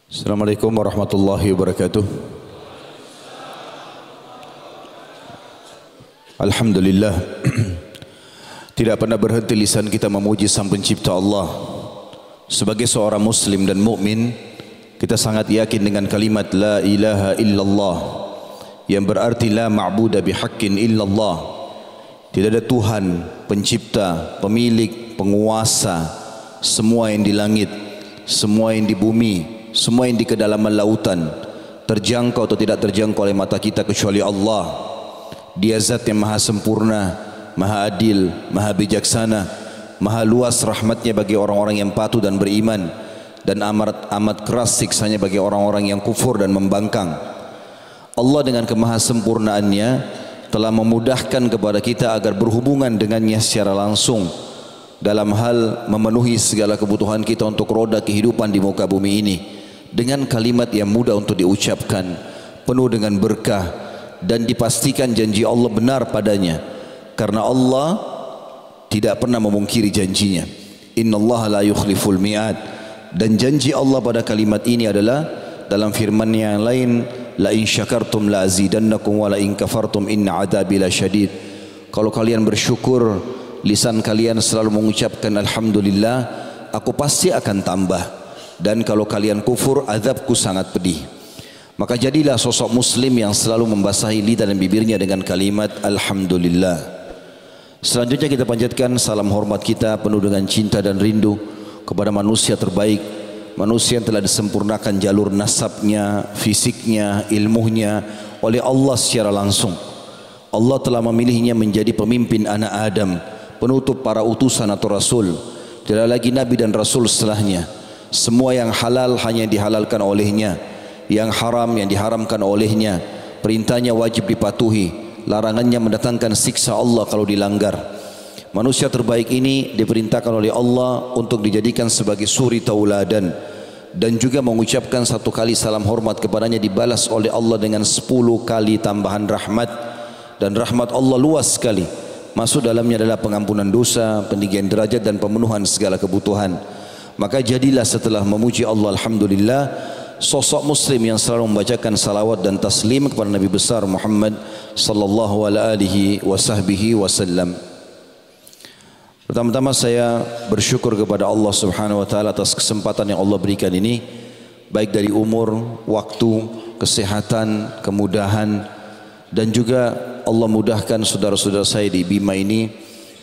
Assalamualaikum warahmatullahi wabarakatuh. Alhamdulillah, tidak pernah berhenti lisan kita memuji Sang Pencipta Allah. Sebagai seorang muslim dan mukmin, kita sangat yakin dengan kalimat la ilaha illallah, yang berarti la ma'buda bihaqqin illallah. Tidak ada Tuhan, pencipta, pemilik, penguasa semua yang di langit, semua yang di bumi, semua yang di kedalaman lautan, terjangkau atau tidak terjangkau oleh mata kita kecuali Allah. Dia zat yang maha sempurna, maha adil, maha bijaksana, maha luas rahmatnya bagi orang-orang yang patuh dan beriman, dan amat keras siksanya bagi orang-orang yang kufur dan membangkang. Allah dengan kemahasempurnaannya telah memudahkan kepada kita agar berhubungan dengannya secara langsung dalam hal memenuhi segala kebutuhan kita untuk roda kehidupan di muka bumi ini dengan kalimat yang mudah untuk diucapkan, penuh dengan berkah, dan dipastikan janji Allah benar padanya, karena Allah tidak pernah memungkiri janjinya. Innallaha la yukhliful mi'ad. Dan janji Allah pada kalimat ini adalah dalam firman-Nya yang lain, la in syakartum la azidannakum wa la in kafartum inna adabi lasyadid. Kalau kalian bersyukur, lisan kalian selalu mengucapkan alhamdulillah, aku pasti akan tambah, dan kalau kalian kufur, azabku sangat pedih. Maka jadilah sosok muslim yang selalu membasahi lidah dan bibirnya dengan kalimat alhamdulillah. Selanjutnya kita panjatkan salam hormat kita penuh dengan cinta dan rindu kepada manusia terbaik, manusia yang telah disempurnakan jalur nasabnya, fisiknya, ilmunya oleh Allah secara langsung. Allah telah memilihnya menjadi pemimpin anak Adam, penutup para utusan atau rasul. Tidak lagi nabi dan rasul setelahnya. Semua yang halal hanya dihalalkan olehnya, yang haram yang diharamkan olehnya. Perintahnya wajib dipatuhi, larangannya mendatangkan siksa Allah kalau dilanggar. Manusia terbaik ini diperintahkan oleh Allah untuk dijadikan sebagai suri tauladan, dan juga mengucapkan satu kali salam hormat kepadanya dibalas oleh Allah dengan 10 kali tambahan rahmat. Dan rahmat Allah luas sekali, masuk dalamnya adalah pengampunan dosa, peninggian derajat, dan pemenuhan segala kebutuhan. Maka jadilah setelah memuji Allah alhamdulillah, sosok muslim yang selalu membacakan salawat dan taslim kepada Nabi besar Muhammad sallallahu alaihi wasallam. Pertama-tama saya bersyukur kepada Allah Subhanahu wa taala atas kesempatan yang Allah berikan ini, baik dari umur, waktu, kesehatan, kemudahan, dan juga Allah mudahkan saudara-saudara saya di Bima ini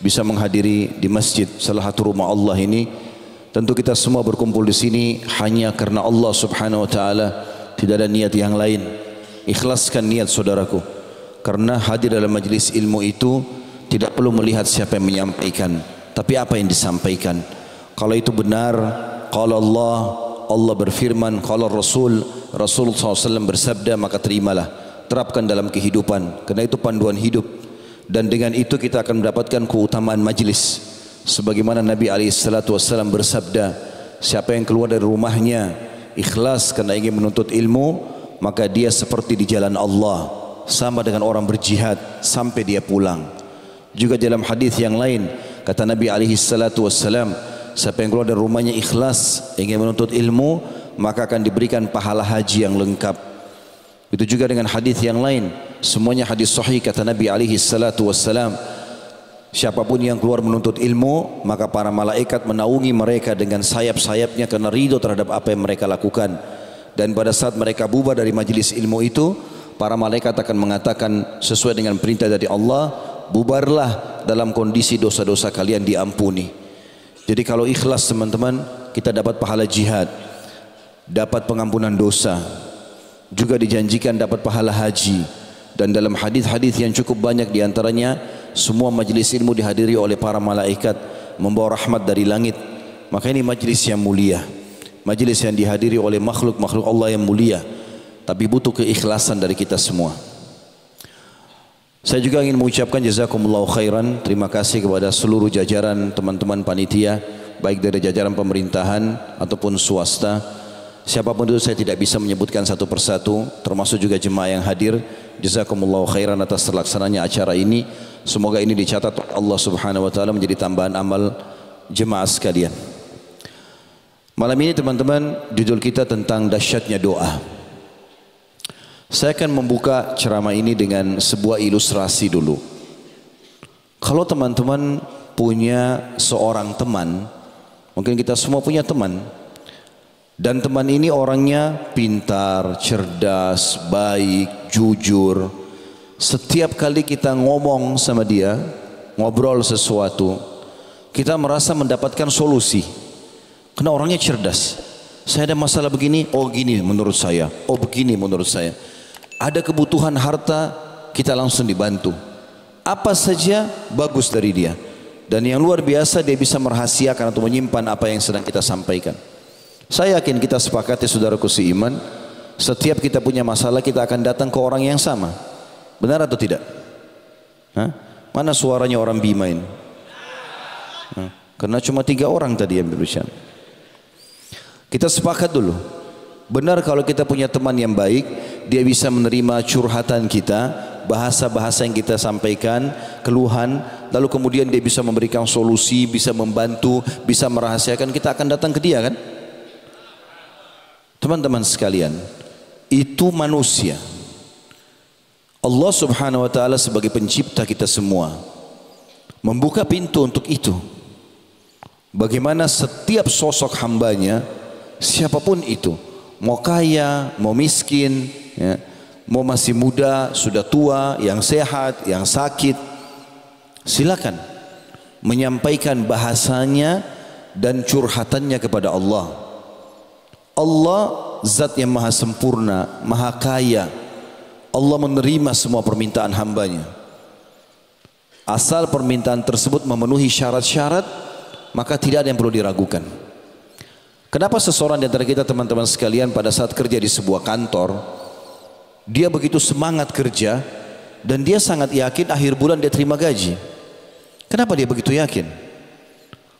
bisa menghadiri di masjid salah satu rumah Allah ini. Tentu kita semua berkumpul di sini hanya karena Allah Subhanahu wa taala, tidak ada niat yang lain. Ikhlaskan niat saudaraku, karena hadir dalam majlis ilmu itu tidak perlu melihat siapa yang menyampaikan, tapi apa yang disampaikan. Kalau itu benar, qala Allah, Allah berfirman, qala Rasul, Rasulullah SAW bersabda, maka terimalah, terapkan dalam kehidupan, karena itu panduan hidup. Dan dengan itu kita akan mendapatkan keutamaan majlis. Sebagaimana Nabi SAW bersabda, siapa yang keluar dari rumahnya ikhlas karena ingin menuntut ilmu, maka dia seperti di jalan Allah, sama dengan orang berjihad sampai dia pulang. Juga dalam hadis yang lain kata Nabi SAW, siapa yang keluar dari rumahnya ikhlas ingin menuntut ilmu, maka akan diberikan pahala haji yang lengkap. Itu juga dengan hadis yang lain, semuanya hadis sahih, kata Nabi SAW, siapapun yang keluar menuntut ilmu, maka para malaikat menaungi mereka dengan sayap-sayapnya karena ridho terhadap apa yang mereka lakukan. Dan pada saat mereka bubar dari majelis ilmu itu, para malaikat akan mengatakan sesuai dengan perintah dari Allah, bubarlah dalam kondisi dosa-dosa kalian diampuni. Jadi kalau ikhlas teman-teman, kita dapat pahala jihad, dapat pengampunan dosa, juga dijanjikan dapat pahala haji. Dan dalam hadis-hadis yang cukup banyak diantaranya, semua majlis ilmu dihadiri oleh para malaikat membawa rahmat dari langit. Maka ini majlis yang mulia, majlis yang dihadiri oleh makhluk-makhluk Allah yang mulia, tapi butuh keikhlasan dari kita semua. Saya juga ingin mengucapkan jazakumullahu khairan, terima kasih kepada seluruh jajaran teman-teman panitia, baik dari jajaran pemerintahan ataupun swasta. Siapapun itu saya tidak bisa menyebutkan satu persatu, termasuk juga jemaah yang hadir. Jazakumullahu khairan atas terlaksananya acara ini. Semoga ini dicatat Allah Subhanahu wa taala menjadi tambahan amal jemaah sekalian. Malam ini teman-teman, judul kita tentang dahsyatnya doa. Saya akan membuka ceramah ini dengan sebuah ilustrasi dulu. Kalau teman-teman punya seorang teman, mungkin kita semua punya teman, dan teman ini orangnya pintar, cerdas, baik, jujur. Setiap kali kita ngomong sama dia, ngobrol sesuatu, kita merasa mendapatkan solusi. Karena orangnya cerdas. Saya ada masalah begini, oh gini menurut saya, oh begini menurut saya. Ada kebutuhan harta, kita langsung dibantu. Apa saja bagus dari dia. Dan yang luar biasa, dia bisa merahasiakan atau menyimpan apa yang sedang kita sampaikan. Saya yakin kita sepakati saudaraku seiman, setiap kita punya masalah kita akan datang ke orang yang sama. Benar atau tidak? Hah? Mana suaranya orang Bima ini? Karena cuma 3 orang tadi yang berbicara. Kita sepakat dulu. Benar kalau kita punya teman yang baik, dia bisa menerima curhatan kita, bahasa-bahasa yang kita sampaikan, keluhan, lalu kemudian dia bisa memberikan solusi, bisa membantu, bisa merahasiakan, kita akan datang ke dia kan? Teman-teman sekalian, itu manusia. Allah Subhanahu wa taala sebagai pencipta kita semua membuka pintu untuk itu. Bagaimana setiap sosok hambanya, siapapun itu, mau kaya, mau miskin, ya, mau masih muda, sudah tua, yang sehat, yang sakit, silakan menyampaikan bahasanya dan curhatannya kepada Allah. Allah zat yang maha sempurna, maha kaya. Allah menerima semua permintaan hambanya. Asal permintaan tersebut memenuhi syarat-syarat, maka tidak ada yang perlu diragukan. Kenapa seseorang di antara kita teman-teman sekalian pada saat kerja di sebuah kantor, dia begitu semangat kerja dan dia sangat yakin akhir bulan dia terima gaji? Kenapa dia begitu yakin?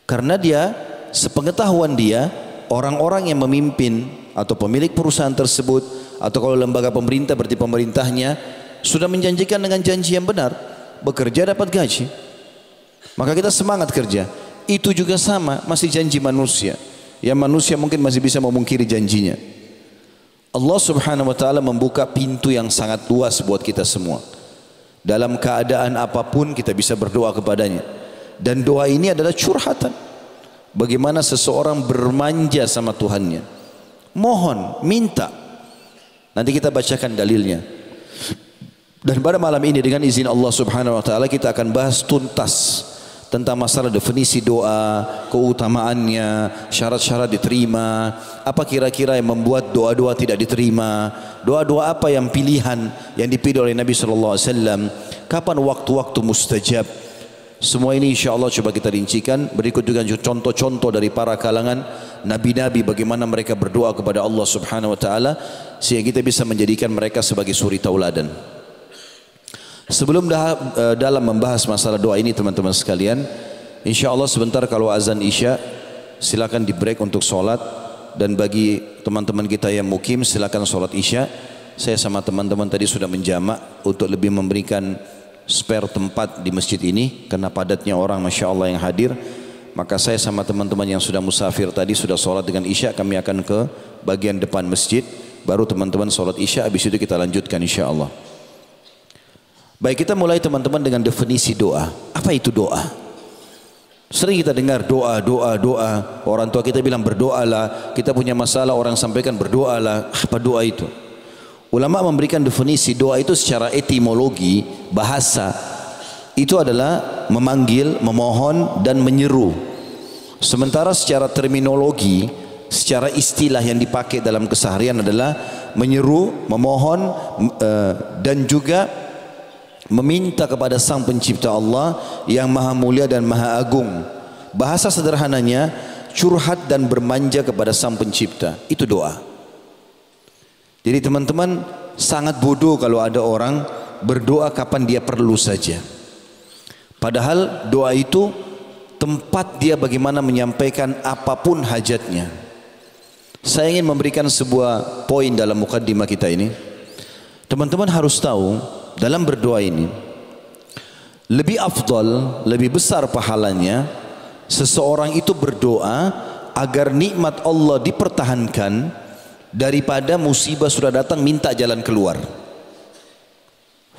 Karena dia, sepengetahuan dia, orang-orang yang memimpin atau pemilik perusahaan tersebut, atau kalau lembaga pemerintah berarti pemerintahnya, sudah menjanjikan dengan janji yang benar, bekerja dapat gaji. Maka kita semangat kerja. Itu juga sama, masih janji manusia. Yang manusia mungkin masih bisa memungkiri janjinya. Allah Subhanahu wa taala membuka pintu yang sangat luas buat kita semua. Dalam keadaan apapun kita bisa berdoa kepadanya. Dan doa ini adalah curhatan. Bagaimana seseorang bermanja sama Tuhannya. Mohon, minta. Nanti kita bacakan dalilnya. Dan pada malam ini dengan izin Allah Subhanahu wa taala kita akan bahas tuntas tentang masalah definisi doa, keutamaannya, syarat-syarat diterima, apa kira-kira yang membuat doa-doa tidak diterima, doa-doa apa yang pilihan yang dipilih oleh Nabi sallallahu alaihi wasallam, kapan waktu-waktu mustajab. Semua ini insya Allah coba kita rincikan. Berikut juga contoh-contoh dari para kalangan nabi-nabi, bagaimana mereka berdoa kepada Allah Subhanahu wa taala sehingga kita bisa menjadikan mereka sebagai suri tauladan. Sebelum dalam membahas masalah doa ini teman-teman sekalian, insya Allah sebentar kalau azan Isya silakan di break untuk sholat. Dan bagi teman-teman kita yang mukim silakan sholat Isya. Saya sama teman-teman tadi sudah menjamak untuk lebih memberikan spare tempat di masjid ini karena padatnya orang Masya Allah yang hadir. Maka saya sama teman-teman yang sudah musafir tadi sudah sholat dengan Isya, kami akan ke bagian depan masjid, baru teman-teman sholat Isya, habis itu kita lanjutkan insya Allah. Baik, kita mulai teman-teman dengan definisi doa. Apa itu doa? Sering kita dengar doa, doa, doa. Orang tua kita bilang berdoalah. Kita punya masalah orang sampaikan berdoalah. Apa doa itu? Ulama memberikan definisi doa itu secara etimologi, bahasa. Itu adalah memanggil, memohon dan menyeru. Sementara secara terminologi, secara istilah yang dipakai dalam keseharian adalah menyeru, memohon dan juga meminta kepada Sang Pencipta Allah yang Maha Mulia dan Maha Agung. Bahasa sederhananya curhat dan bermanja kepada Sang Pencipta. Itu doa. Jadi teman-teman, sangat bodoh kalau ada orang berdoa kapan dia perlu saja. Padahal doa itu tempat dia bagaimana menyampaikan apapun hajatnya. Saya ingin memberikan sebuah poin dalam mukaddimah kita ini. Teman-teman harus tahu, dalam berdoa ini lebih afdal, lebih besar pahalanya seseorang itu berdoa agar nikmat Allah dipertahankan daripada musibah sudah datang minta jalan keluar.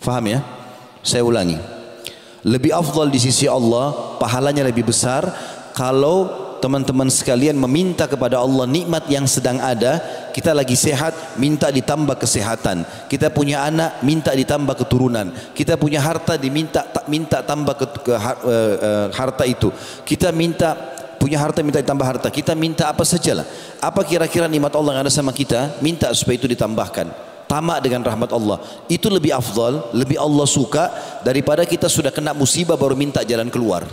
Faham ya? Saya ulangi. Lebih afdal di sisi Allah, pahalanya lebih besar kalau teman-teman sekalian meminta kepada Allah nikmat yang sedang ada. Kita lagi sehat, minta ditambah kesehatan. Kita punya anak, minta ditambah keturunan. Kita punya harta, minta tambah harta itu. Kita punya harta, minta ditambah harta. Kita minta apa sajalah. Apa kira-kira nikmat Allah yang ada sama kita, minta supaya itu ditambahkan. Tamak dengan rahmat Allah. Itu lebih afdal, lebih Allah suka daripada kita sudah kena musibah baru minta jalan keluar.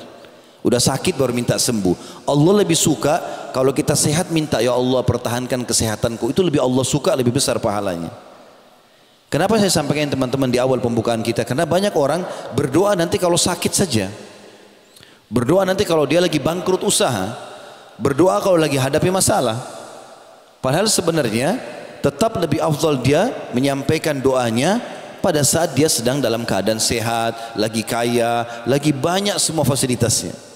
Udah sakit baru minta sembuh. Allah lebih suka kalau kita sehat minta, ya Allah pertahankan kesehatanku. Itu lebih Allah suka, lebih besar pahalanya. Kenapa saya sampaikan teman-teman di awal pembukaan kita? Karena banyak orang berdoa nanti kalau sakit saja. Berdoa nanti kalau dia lagi bangkrut usaha. Berdoa kalau lagi hadapi masalah. Padahal sebenarnya tetap lebih afdal dia menyampaikan doanya pada saat dia sedang dalam keadaan sehat, lagi kaya, lagi banyak semua fasilitasnya.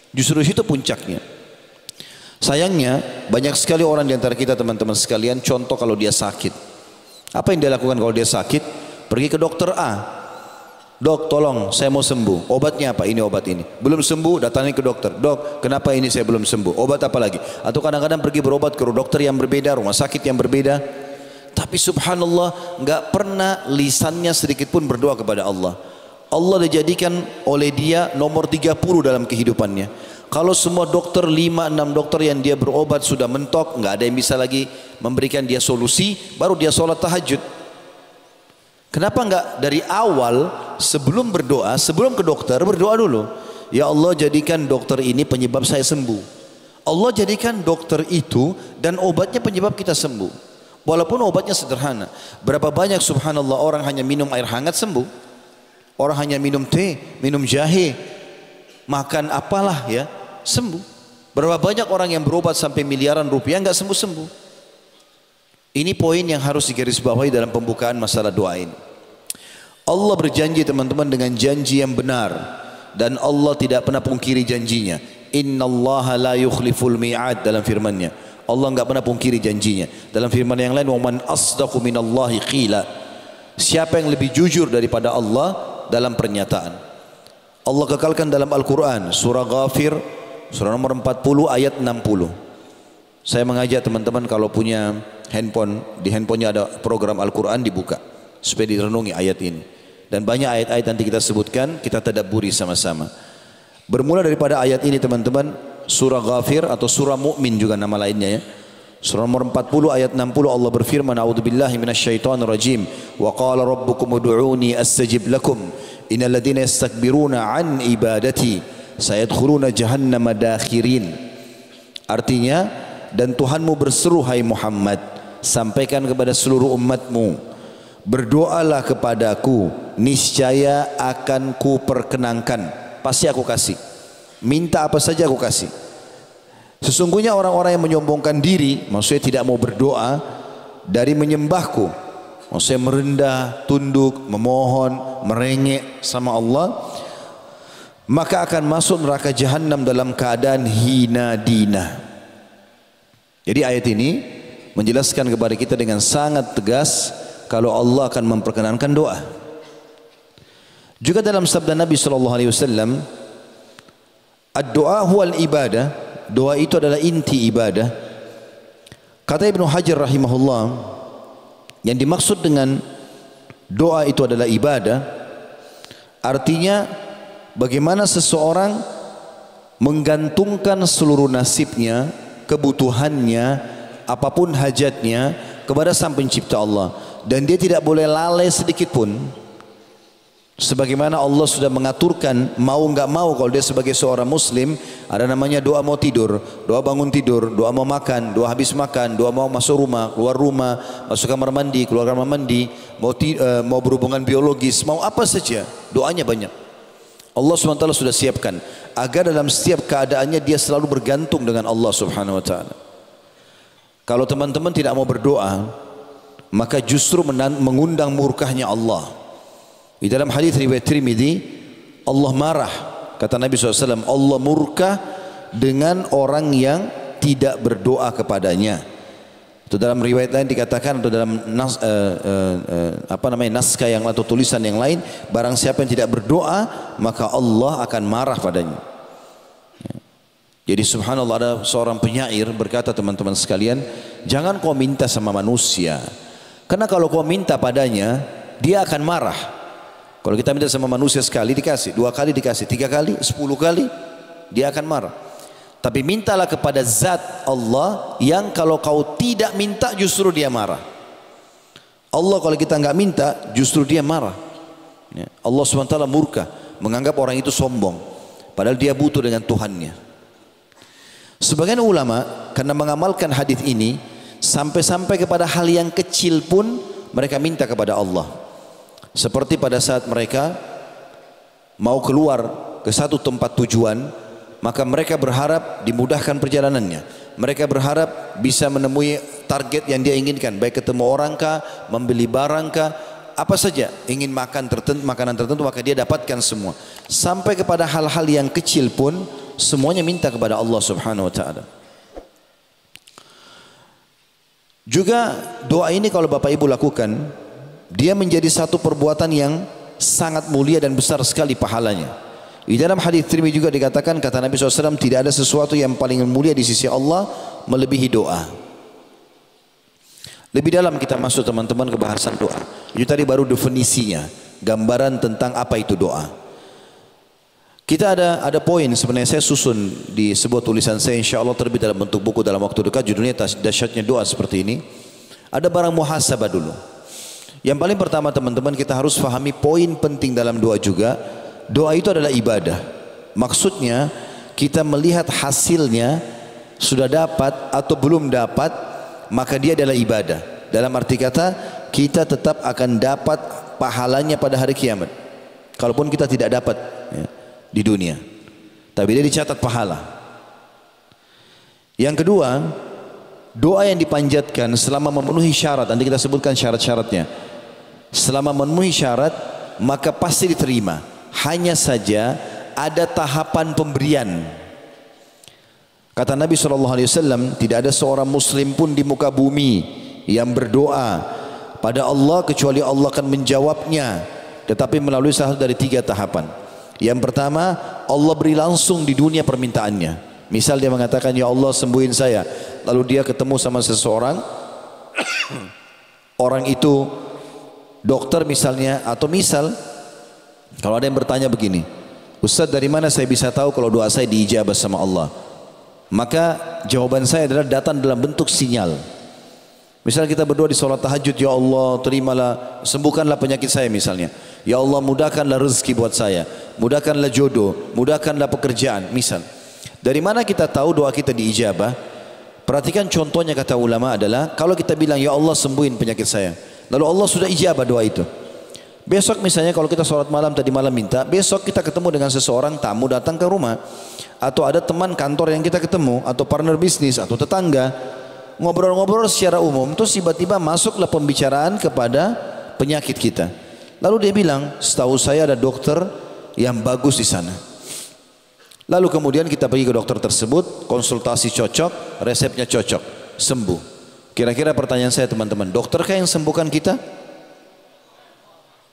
Justru itu puncaknya. Sayangnya banyak sekali orang di antara kita teman-teman sekalian, contoh kalau dia sakit. Apa yang dia lakukan kalau dia sakit? Pergi ke dokter A. Dok, tolong saya mau sembuh. Obatnya apa? Ini obat ini. Belum sembuh, datangi ke dokter. Dok, kenapa ini saya belum sembuh? Obat apa lagi? Atau kadang-kadang pergi berobat ke dokter yang berbeda, rumah sakit yang berbeda. Tapi subhanallah, enggak pernah lisannya sedikit pun berdoa kepada Allah. Allah dijadikan oleh dia nomor 30 dalam kehidupannya. Kalau semua dokter, 5-6 dokter yang dia berobat sudah mentok, enggak ada yang bisa lagi memberikan dia solusi, baru dia sholat tahajud. Kenapa enggak dari awal sebelum berdoa, sebelum ke dokter berdoa dulu? Ya Allah, jadikan dokter ini penyebab saya sembuh. Allah jadikan dokter itu dan obatnya penyebab kita sembuh. Walaupun obatnya sederhana. Berapa banyak subhanallah orang hanya minum air hangat sembuh. Orang hanya minum teh, minum jahe, makan apalah ya, sembuh. Berapa banyak orang yang berobat sampai miliaran rupiah enggak sembuh-sembuh. Ini poin yang harus digarisbawahi dalam pembukaan masalah doa ini. Allah berjanji teman-teman dengan janji yang benar, dan Allah tidak pernah pungkiri janjinya. Innallaha la yukhliful mi'ad dalam firman-Nya. Allah enggak pernah pungkiri janjinya. Dalam firman yang lain, wa man asdaqu minallahi qila. Siapa yang lebih jujur daripada Allah dalam pernyataan? Allah kekalkan dalam Al-Quran surah Ghafir surah nomor 40 ayat 60. Saya mengajak teman-teman kalau punya handphone, di handphonenya ada program Al-Quran, dibuka supaya direnungi ayat ini. Dan banyak ayat-ayat nanti kita sebutkan, kita tadabburi sama-sama. Bermula daripada ayat ini teman-teman, surah Ghafir atau surah Mu'min juga nama lainnya ya. Surah nomor 40 ayat 60 Allah berfirman, a'udzubillahi minasyaitonir rajim, wa qala rabbukum ud'uni astajib lakum innal ladzina yastakbiruna an ibadati sayadkhuluna jahannama dakhirin. Artinya, dan Tuhanmu berseru hai Muhammad, sampaikan kepada seluruh umatmu, berdoalah kepadaku, niscaya akan ku perkenankan, pasti aku kasih. Minta apa saja aku kasih. Sesungguhnya orang-orang yang menyombongkan diri, maksudnya tidak mau berdoa, dari menyembahku, maksudnya merendah, tunduk, memohon, merengek sama Allah, maka akan masuk neraka jahanam dalam keadaan hina dina. Jadi ayat ini menjelaskan kepada kita dengan sangat tegas kalau Allah akan memperkenankan doa. Juga dalam sabda Nabi SAW, ad-doa huwal ibadah, doa itu adalah inti ibadah. Kata Ibnu Hajar rahimahullah, yang dimaksud dengan doa itu adalah ibadah, artinya bagaimana seseorang menggantungkan seluruh nasibnya, kebutuhannya, apapun hajatnya kepada Sang Pencipta Allah, dan dia tidak boleh lalai sedikit pun. Sebagaimana Allah sudah mengaturkan, mau enggak mau kalau dia sebagai seorang muslim, ada namanya doa mau tidur, doa bangun tidur, doa mau makan, doa habis makan, doa mau masuk rumah, keluar rumah, masuk kamar mandi, keluar kamar mandi, mau berhubungan biologis, mau apa saja, doanya banyak. Allah SWT sudah siapkan agar dalam setiap keadaannya dia selalu bergantung dengan Allah Subhanahu wa taala. Kalau teman-teman tidak mau berdoa, maka justru mengundang murkahnya Allah. Di dalam hadis riwayat Tirmidzi, Allah marah, kata Nabi SAW, Allah murka dengan orang yang tidak berdoa kepadanya. Itu dalam riwayat lain dikatakan, atau dalam naskah yang atau tulisan yang lain, barang siapa yang tidak berdoa maka Allah akan marah padanya. Jadi subhanallah, ada seorang penyair berkata, teman-teman sekalian, jangan kau minta sama manusia, karena kalau kau minta padanya dia akan marah. Kalau kita minta sama manusia sekali dikasih, 2 kali dikasih, 3 kali, 10 kali, dia akan marah. Tapi mintalah kepada zat Allah yang kalau kau tidak minta justru dia marah. Allah kalau kita enggak minta justru dia marah. Allah SWT murka, menganggap orang itu sombong, padahal dia butuh dengan Tuhannya. Sebagian ulama karena mengamalkan hadis ini sampai-sampai kepada hal yang kecil pun mereka minta kepada Allah. Seperti pada saat mereka mau keluar ke satu tempat tujuan, maka mereka berharap dimudahkan perjalanannya. Mereka berharap bisa menemui target yang dia inginkan, baik ketemu orang kah, membeli barang kah, apa saja, ingin makan makanan tertentu, maka dia dapatkan semua. Sampai kepada hal-hal yang kecil pun semuanya minta kepada Allah Subhanahu wa taala. Juga doa ini kalau Bapak Ibu lakukan, dia menjadi satu perbuatan yang sangat mulia dan besar sekali pahalanya. Di dalam hadis Tirmidzi juga dikatakan, kata Nabi SAW, tidak ada sesuatu yang paling mulia di sisi Allah melebihi doa. Lebih dalam kita masuk teman-teman ke bahasan doa. Itu tadi baru definisinya, gambaran tentang apa itu doa. Kita ada poin sebenarnya saya susun di sebuah tulisan saya, insya Allah terbit dalam bentuk buku dalam waktu dekat, judulnya Dahsyatnya Doa seperti ini. Ada barang muhasabah dulu. Yang paling pertama teman-teman, kita harus fahami poin penting dalam doa juga. Doa itu adalah ibadah. Maksudnya kita melihat hasilnya sudah dapat atau belum dapat, maka dia adalah ibadah. Dalam arti kata, kita tetap akan dapat pahalanya pada hari kiamat, kalaupun kita tidak dapat di dunia, tapi dia dicatat pahala. Yang kedua, doa yang dipanjatkan selama memenuhi syarat, nanti kita sebutkan syarat-syaratnya. Selama memenuhi syarat maka pasti diterima. Hanya saja ada tahapan pemberian. Kata Nabi SAW, tidak ada seorang muslim pun di muka bumi yang berdoa pada Allah kecuali Allah akan menjawabnya, tetapi melalui salah satu dari 3 tahapan. Yang pertama, Allah beri langsung di dunia permintaannya. Misal dia mengatakan, ya Allah sembuhin saya, lalu dia ketemu sama seseorang orang itu dokter misalnya, atau misal kalau ada yang bertanya begini, Ustaz, dari mana saya bisa tahu kalau doa saya diijabah sama Allah? Maka jawaban saya adalah datang dalam bentuk sinyal. Misal kita berdoa di sholat tahajud, ya Allah terimalah, sembuhkanlah penyakit saya misalnya. Ya Allah mudahkanlah rezeki buat saya, mudahkanlah jodoh, mudahkanlah pekerjaan misal. Dari mana kita tahu doa kita diijabah? Perhatikan contohnya, kata ulama adalah kalau kita bilang ya Allah sembuhin penyakit saya, lalu Allah sudah ijabah doa itu. Besok misalnya kalau kita sholat malam, tadi malam minta, besok kita ketemu dengan seseorang, tamu datang ke rumah, atau ada teman kantor yang kita ketemu, atau partner bisnis, atau tetangga, ngobrol-ngobrol secara umum, terus tiba-tiba masuklah pembicaraan kepada penyakit kita. Lalu dia bilang, setahu saya ada dokter yang bagus di sana. Lalu kemudian kita pergi ke dokter tersebut, konsultasi cocok, resepnya cocok, sembuh. Kira-kira pertanyaan saya teman-teman, dokterkah yang sembuhkan kita?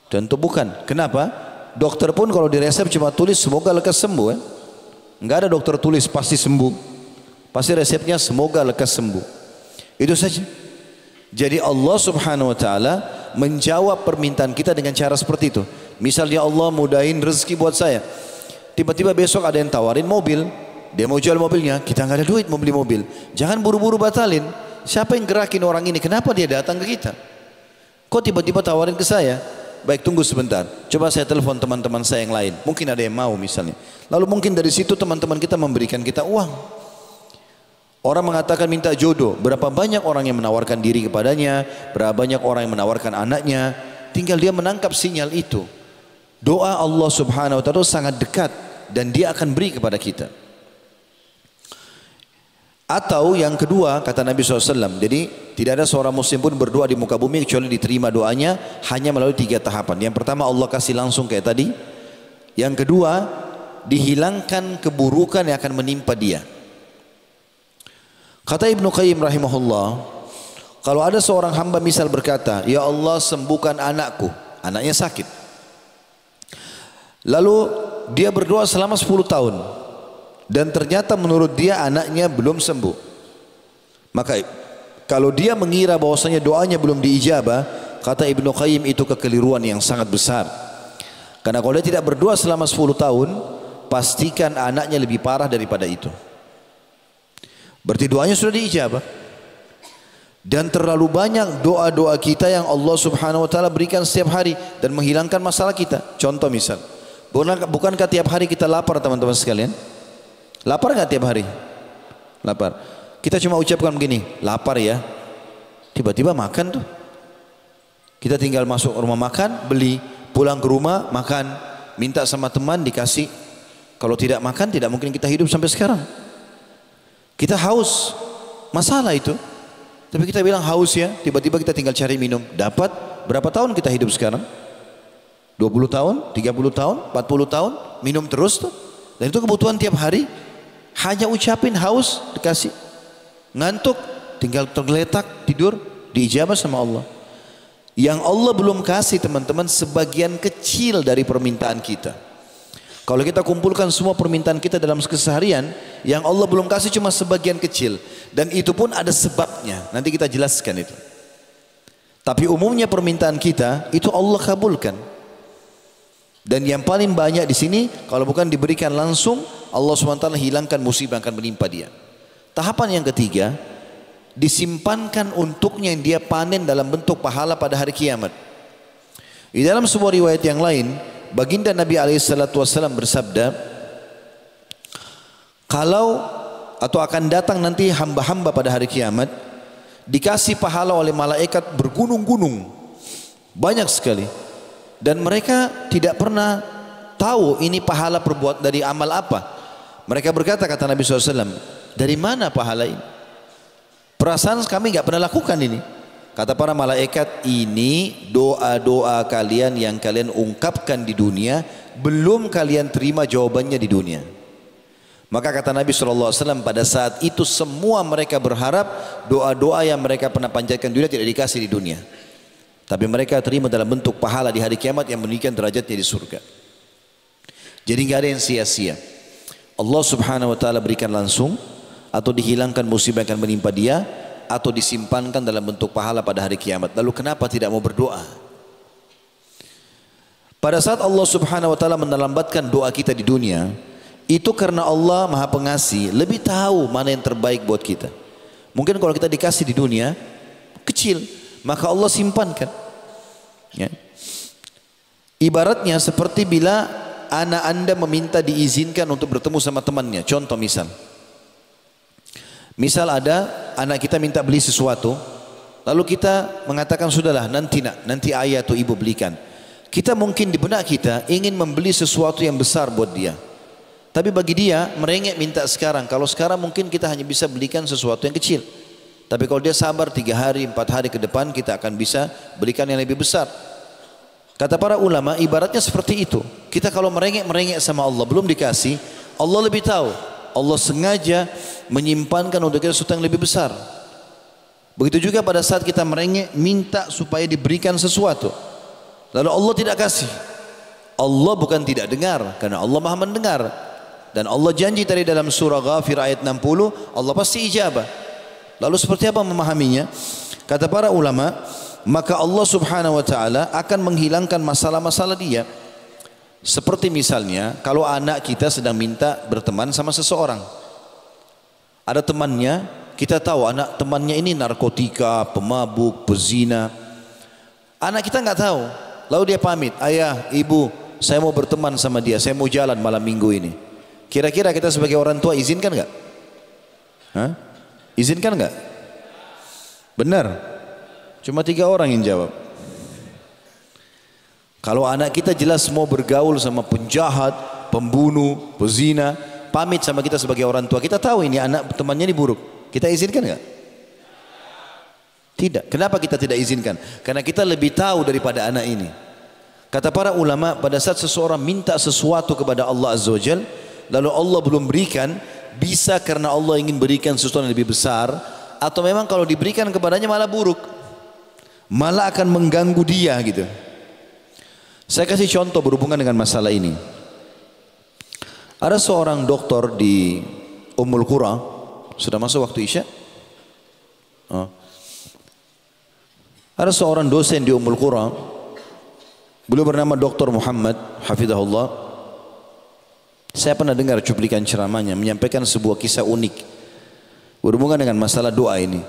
Tentu bukan. Kenapa? Dokter pun kalau di resep cuma tulis semoga lekas sembuh. Enggak ada dokter tulis pasti sembuh. Pasti resepnya semoga lekas sembuh. Itu saja. Jadi Allah Subhanahu wa taala menjawab permintaan kita dengan cara seperti itu. Misalnya Allah mudahin rezeki buat saya. Tiba-tiba besok ada yang tawarin mobil, dia mau jual mobilnya, kita nggak ada duit mau beli mobil. Jangan buru-buru batalin. Siapa yang gerakin orang ini? Kenapa dia datang ke kita? Kok tiba-tiba tawarin ke saya? Baik, tunggu sebentar, coba saya telepon teman-teman saya yang lain, mungkin ada yang mau misalnya. Lalu mungkin dari situ teman-teman kita memberikan kita uang. Orang mengatakan minta jodoh, berapa banyak orang yang menawarkan diri kepadanya, berapa banyak orang yang menawarkan anaknya, tinggal dia menangkap sinyal itu. Doa Allah Subhanahu wa taala sangat dekat dan dia akan beri kepada kita. Atau yang kedua, kata Nabi SAW, jadi tidak ada seorang muslim pun berdoa di muka bumi kecuali diterima doanya hanya melalui 3 tahapan. Yang pertama, Allah kasih langsung kayak tadi. Yang kedua, dihilangkan keburukan yang akan menimpa dia. Kata Ibnu Qayyim rahimahullah, kalau ada seorang hamba misal berkata, ya Allah sembuhkan anakku, anaknya sakit. Lalu dia berdoa selama 10 tahun. Dan ternyata menurut dia anaknya belum sembuh. Maka kalau dia mengira bahwasanya doanya belum diijabah, kata Ibnu Qayyim itu kekeliruan yang sangat besar. Karena kalau dia tidak berdoa selama 10 tahun, pastikan anaknya lebih parah daripada itu. Berarti doanya sudah diijabah. Dan terlalu banyak doa-doa kita yang Allah subhanahu wa ta'ala berikan setiap hari dan menghilangkan masalah kita. Contoh misal, bukankah tiap hari kita lapar teman-teman sekalian? Lapar nggak tiap hari? Lapar. Kita cuma ucapkan begini, lapar ya. Tiba-tiba makan tuh. Kita tinggal masuk rumah makan, beli, pulang ke rumah makan, minta sama teman dikasih. Kalau tidak makan tidak mungkin kita hidup sampai sekarang. Kita haus, masalah itu. Tapi kita bilang haus ya, tiba-tiba kita tinggal cari minum. Dapat, berapa tahun kita hidup sekarang? 20 tahun, 30 tahun, 40 tahun, minum terus tuh. Dan itu kebutuhan tiap hari. Hanya ucapin haus, dikasih. Ngantuk, tinggal tergeletak, tidur, diijabah sama Allah. Yang Allah belum kasih teman-teman sebagian kecil dari permintaan kita. Kalau kita kumpulkan semua permintaan kita dalam keseharian, yang Allah belum kasih cuma sebagian kecil. Dan itu pun ada sebabnya. Nanti kita jelaskan itu. Tapi umumnya permintaan kita itu Allah kabulkan. Dan yang paling banyak di sini, kalau bukan diberikan langsung, Allah SWT hilangkan musibah yang akan menimpa dia. Tahapan yang ketiga, disimpankan untuknya yang dia panen dalam bentuk pahala pada hari kiamat. Di dalam sebuah riwayat yang lain, baginda Nabi SAW bersabda, kalau atau akan datang nanti hamba-hamba pada hari kiamat, dikasih pahala oleh malaikat bergunung-gunung, banyak sekali, dan mereka tidak pernah tahu ini pahala perbuat dari amal apa. Mereka berkata, kata Nabi SAW, dari mana pahala ini? Perasaan kami nggak pernah lakukan ini. Kata para malaikat, ini doa-doa kalian yang kalian ungkapkan di dunia, belum kalian terima jawabannya di dunia. Maka kata Nabi SAW, pada saat itu semua mereka berharap doa-doa yang mereka pernah panjatkan di dunia tidak dikasih di dunia. Tapi mereka terima dalam bentuk pahala di hari kiamat yang meninggikan derajatnya di surga. Jadi nggak ada yang sia-sia. Allah subhanahu wa ta'ala berikan langsung, atau dihilangkan musibah yang akan menimpa dia, atau disimpankan dalam bentuk pahala pada hari kiamat. Lalu kenapa tidak mau berdoa? Pada saat Allah subhanahu wa ta'ala menelambatkan doa kita di dunia, itu karena Allah maha pengasih, lebih tahu mana yang terbaik buat kita. Mungkin kalau kita dikasih di dunia kecil, maka Allah simpankan ya. Ibaratnya seperti bila anak anda meminta diizinkan untuk bertemu sama temannya. Contoh misal ada anak kita minta beli sesuatu, lalu kita mengatakan sudahlah nanti ayah atau ibu belikan. Kita mungkin di benak kita ingin membeli sesuatu yang besar buat dia, tapi bagi dia merengek minta sekarang. Kalau sekarang mungkin kita hanya bisa belikan sesuatu yang kecil, tapi kalau dia sabar 3 hari 4 hari ke depan, kita akan bisa belikan yang lebih besar. Kata para ulama, ibaratnya seperti itu. Kita kalau merengek sama Allah belum dikasih, Allah lebih tahu. Allah sengaja menyimpankan untuk kita sesuatu yang lebih besar. Begitu juga pada saat kita merengek minta supaya diberikan sesuatu, lalu Allah tidak kasih. Allah bukan tidak dengar, karena Allah maha mendengar. Dan Allah janji tadi dalam surah Ghafir ayat 60, Allah pasti ijabah. Lalu seperti apa memahaminya? Kata para ulama, maka Allah subhanahu wa ta'ala akan menghilangkan masalah-masalah dia. Seperti misalnya kalau anak kita sedang minta berteman sama seseorang, ada temannya, kita tahu anak temannya ini narkotika, pemabuk, pezina. Anak kita nggak tahu, lalu dia pamit, ayah, ibu, saya mau berteman sama dia, saya mau jalan malam minggu ini. Kira-kira kita sebagai orang tua izinkan nggak? Izinkan nggak? Benar, cuma 3 orang yang jawab. Kalau anak kita jelas mau bergaul sama penjahat, pembunuh, pezina, pamit sama kita sebagai orang tua, kita tahu ini anak temannya ini buruk, kita izinkan nggak? Tidak. Kenapa kita tidak izinkan? Karena kita lebih tahu daripada anak ini. Kata para ulama, pada saat seseorang minta sesuatu kepada Allah Azza wa Jalla, lalu Allah belum berikan, bisa karena Allah ingin berikan sesuatu yang lebih besar, atau memang kalau diberikan kepadanya malah buruk, malah akan mengganggu dia gitu. Saya kasih contoh berhubungan dengan masalah ini. Ada seorang doktor di Ummul Qura, sudah masuk waktu Isya? Oh. Ada seorang dosen di Ummul Qura, beliau bernama Dr. Muhammad Hafizahullah. Saya pernah dengar cuplikan ceramahnya menyampaikan sebuah kisah unik berhubungan dengan masalah doa ini.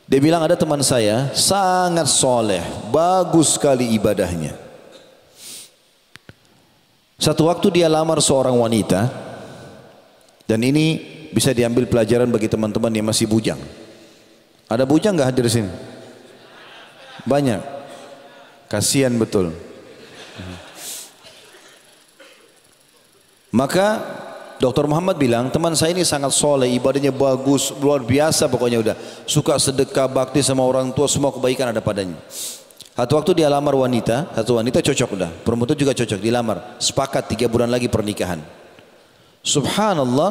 Dia bilang ada teman saya sangat soleh, bagus sekali ibadahnya. Satu waktu dia lamar seorang wanita, dan ini bisa diambil pelajaran bagi teman-teman yang masih bujang. Ada bujang nggak hadir sini? Banyak. Kasihan betul. Maka Dr. Muhammad bilang, teman saya ini sangat soleh, ibadahnya bagus, luar biasa pokoknya udah. Suka sedekah, bakti sama orang tua, semua kebaikan ada padanya. Satu waktu dia lamar wanita, satu wanita cocok udah. Perempuan itu juga cocok, dilamar. Sepakat 3 bulan lagi pernikahan. Subhanallah,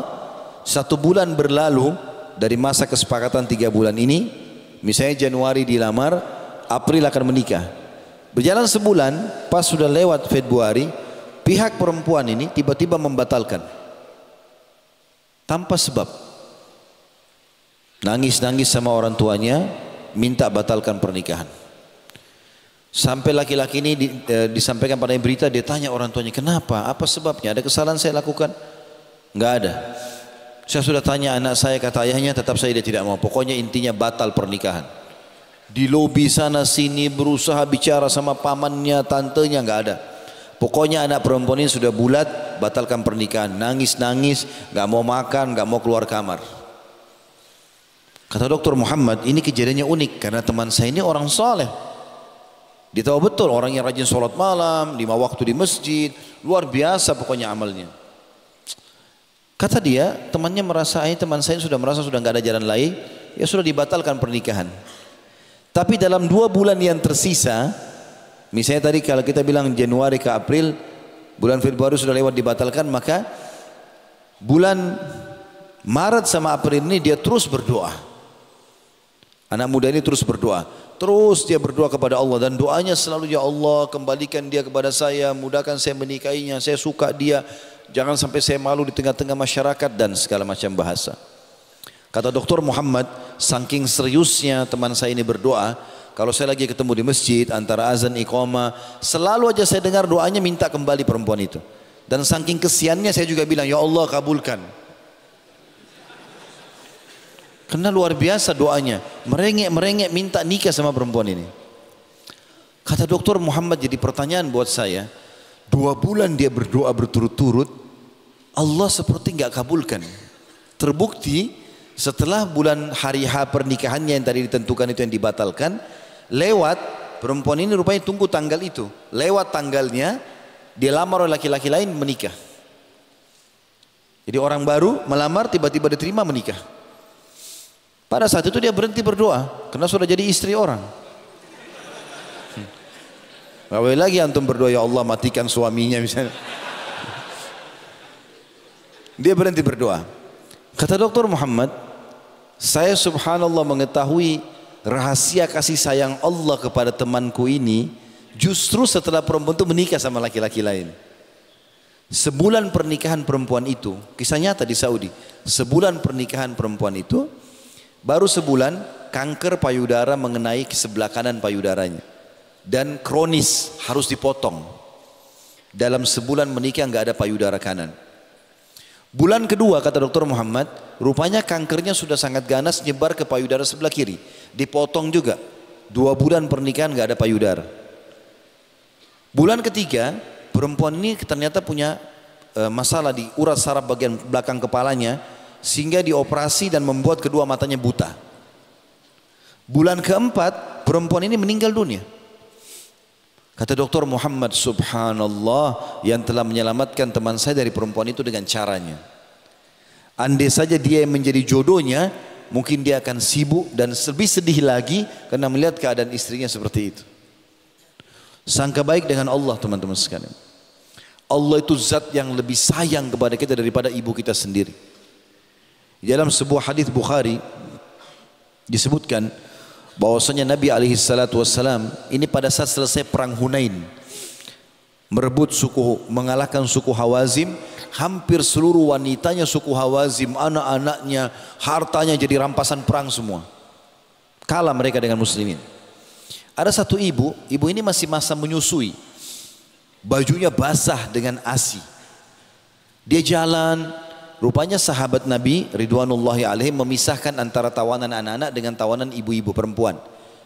1 bulan berlalu dari masa kesepakatan 3 bulan ini. Misalnya Januari dilamar, April akan menikah. Berjalan sebulan, pas sudah lewat Februari, pihak perempuan ini tiba-tiba membatalkan tanpa sebab. Nangis-nangis sama orang tuanya, minta batalkan pernikahan. Sampai laki-laki ini disampaikan pada berita, dia tanya orang tuanya, kenapa? Apa sebabnya? Ada kesalahan saya lakukan? Enggak ada. Saya sudah tanya anak saya, kata ayahnya, tetap saya dia tidak mau. Pokoknya intinya batal pernikahan. Di lobi sana sini berusaha bicara sama pamannya, tantenya, enggak ada. Pokoknya anak perempuan ini sudah bulat, batalkan pernikahan. Nangis-nangis, enggak mau makan, enggak mau keluar kamar. Kata Dr. Muhammad, ini kejadiannya unik karena teman saya ini orang soleh. Dia tahu betul orang yang rajin sholat malam, 5 waktu di masjid, luar biasa pokoknya amalnya. Kata dia, temannya merasa, teman saya sudah merasa sudah nggak ada jalan lain, ya sudah dibatalkan pernikahan. Tapi dalam 2 bulan yang tersisa, misalnya tadi kalau kita bilang Januari ke April, bulan Februari sudah lewat dibatalkan, maka bulan Maret sama April ini dia terus berdoa. Anak muda ini terus berdoa. Terus dia berdoa kepada Allah dan doanya selalu, ya Allah kembalikan dia kepada saya, mudahkan saya menikahinya, saya suka dia, jangan sampai saya malu di tengah-tengah masyarakat dan segala macam bahasa. Kata Dr. Muhammad, saking seriusnya teman saya ini berdoa, kalau saya lagi ketemu di masjid antara azan iqamah, selalu aja saya dengar doanya minta kembali perempuan itu. Dan saking kesiannya saya juga bilang, ya Allah kabulkan. Karena luar biasa doanya, merengek-merengek minta nikah sama perempuan ini. Kata Dr. Muhammad, jadi pertanyaan buat saya, 2 bulan dia berdoa berturut-turut, Allah seperti nggak kabulkan. Terbukti setelah bulan hari H pernikahannya yang tadi ditentukan itu yang dibatalkan, lewat perempuan ini rupanya tunggu tanggal itu, lewat tanggalnya dia lamar oleh laki-laki lain menikah. Jadi orang baru melamar tiba-tiba diterima menikah. Pada saat itu dia berhenti berdoa karena sudah jadi istri orang. Gak boleh lagi antum berdoa, ya Allah matikan suaminya misalnya. Dia berhenti berdoa. Kata Dr. Muhammad, saya subhanallah mengetahui rahasia kasih sayang Allah kepada temanku ini justru setelah perempuan itu menikah sama laki-laki lain. Sebulan pernikahan perempuan itu, kisah nyata di Saudi. Sebulan pernikahan perempuan itu, baru sebulan kanker payudara mengenai sebelah kanan payudaranya dan kronis harus dipotong. Dalam sebulan menikah nggak ada payudara kanan. Bulan kedua kata Dr. Muhammad, rupanya kankernya sudah sangat ganas nyebar ke payudara sebelah kiri, dipotong juga. 2 bulan pernikahan nggak ada payudara. Bulan ketiga perempuan ini ternyata punya masalah di urat saraf bagian belakang kepalanya, sehingga dioperasi dan membuat kedua matanya buta. Bulan keempat perempuan ini meninggal dunia. Kata Dr. Muhammad, subhanallah, yang telah menyelamatkan teman saya dari perempuan itu dengan caranya. Andai saja dia yang menjadi jodohnya, mungkin dia akan sibuk dan lebih sedih lagi karena melihat keadaan istrinya seperti itu. Sangka baik dengan Allah teman-teman sekalian. Allah itu zat yang lebih sayang kepada kita daripada ibu kita sendiri. Dalam sebuah hadis Bukhari disebutkan bahwasanya Nabi alaihi salatu wassalam ini pada saat selesai perang Hunain, mengalahkan suku Hawazim, hampir seluruh wanitanya suku Hawazim, anak-anaknya, hartanya jadi rampasan perang semua. Kalah mereka dengan muslimin. Ada satu ibu ini masih masa menyusui. Bajunya basah dengan ASI. Dia jalan, rupanya sahabat Nabi ridwanullahi alaihim memisahkan antara tawanan anak-anak dengan tawanan ibu-ibu perempuan.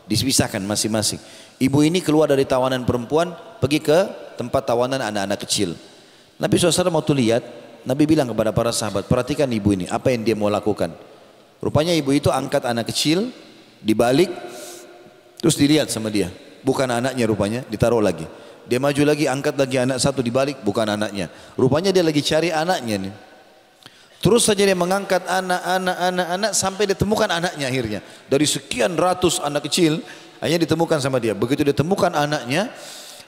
Dipisahkan masing-masing. Ibu ini keluar dari tawanan perempuan, pergi ke tempat tawanan anak-anak kecil. Nabi SAW waktu lihat, Nabi bilang kepada para sahabat, perhatikan ibu ini, apa yang dia mau lakukan. Rupanya ibu itu angkat anak kecil, dibalik, terus dilihat sama dia. Bukan anaknya rupanya, ditaruh lagi. Dia maju lagi, angkat lagi anak satu, dibalik, bukan anaknya. Rupanya dia lagi cari anaknya nih. Terus saja dia mengangkat anak sampai ditemukan anaknya akhirnya. Dari sekian ratus anak kecil, akhirnya ditemukan sama dia. Begitu ditemukan anaknya,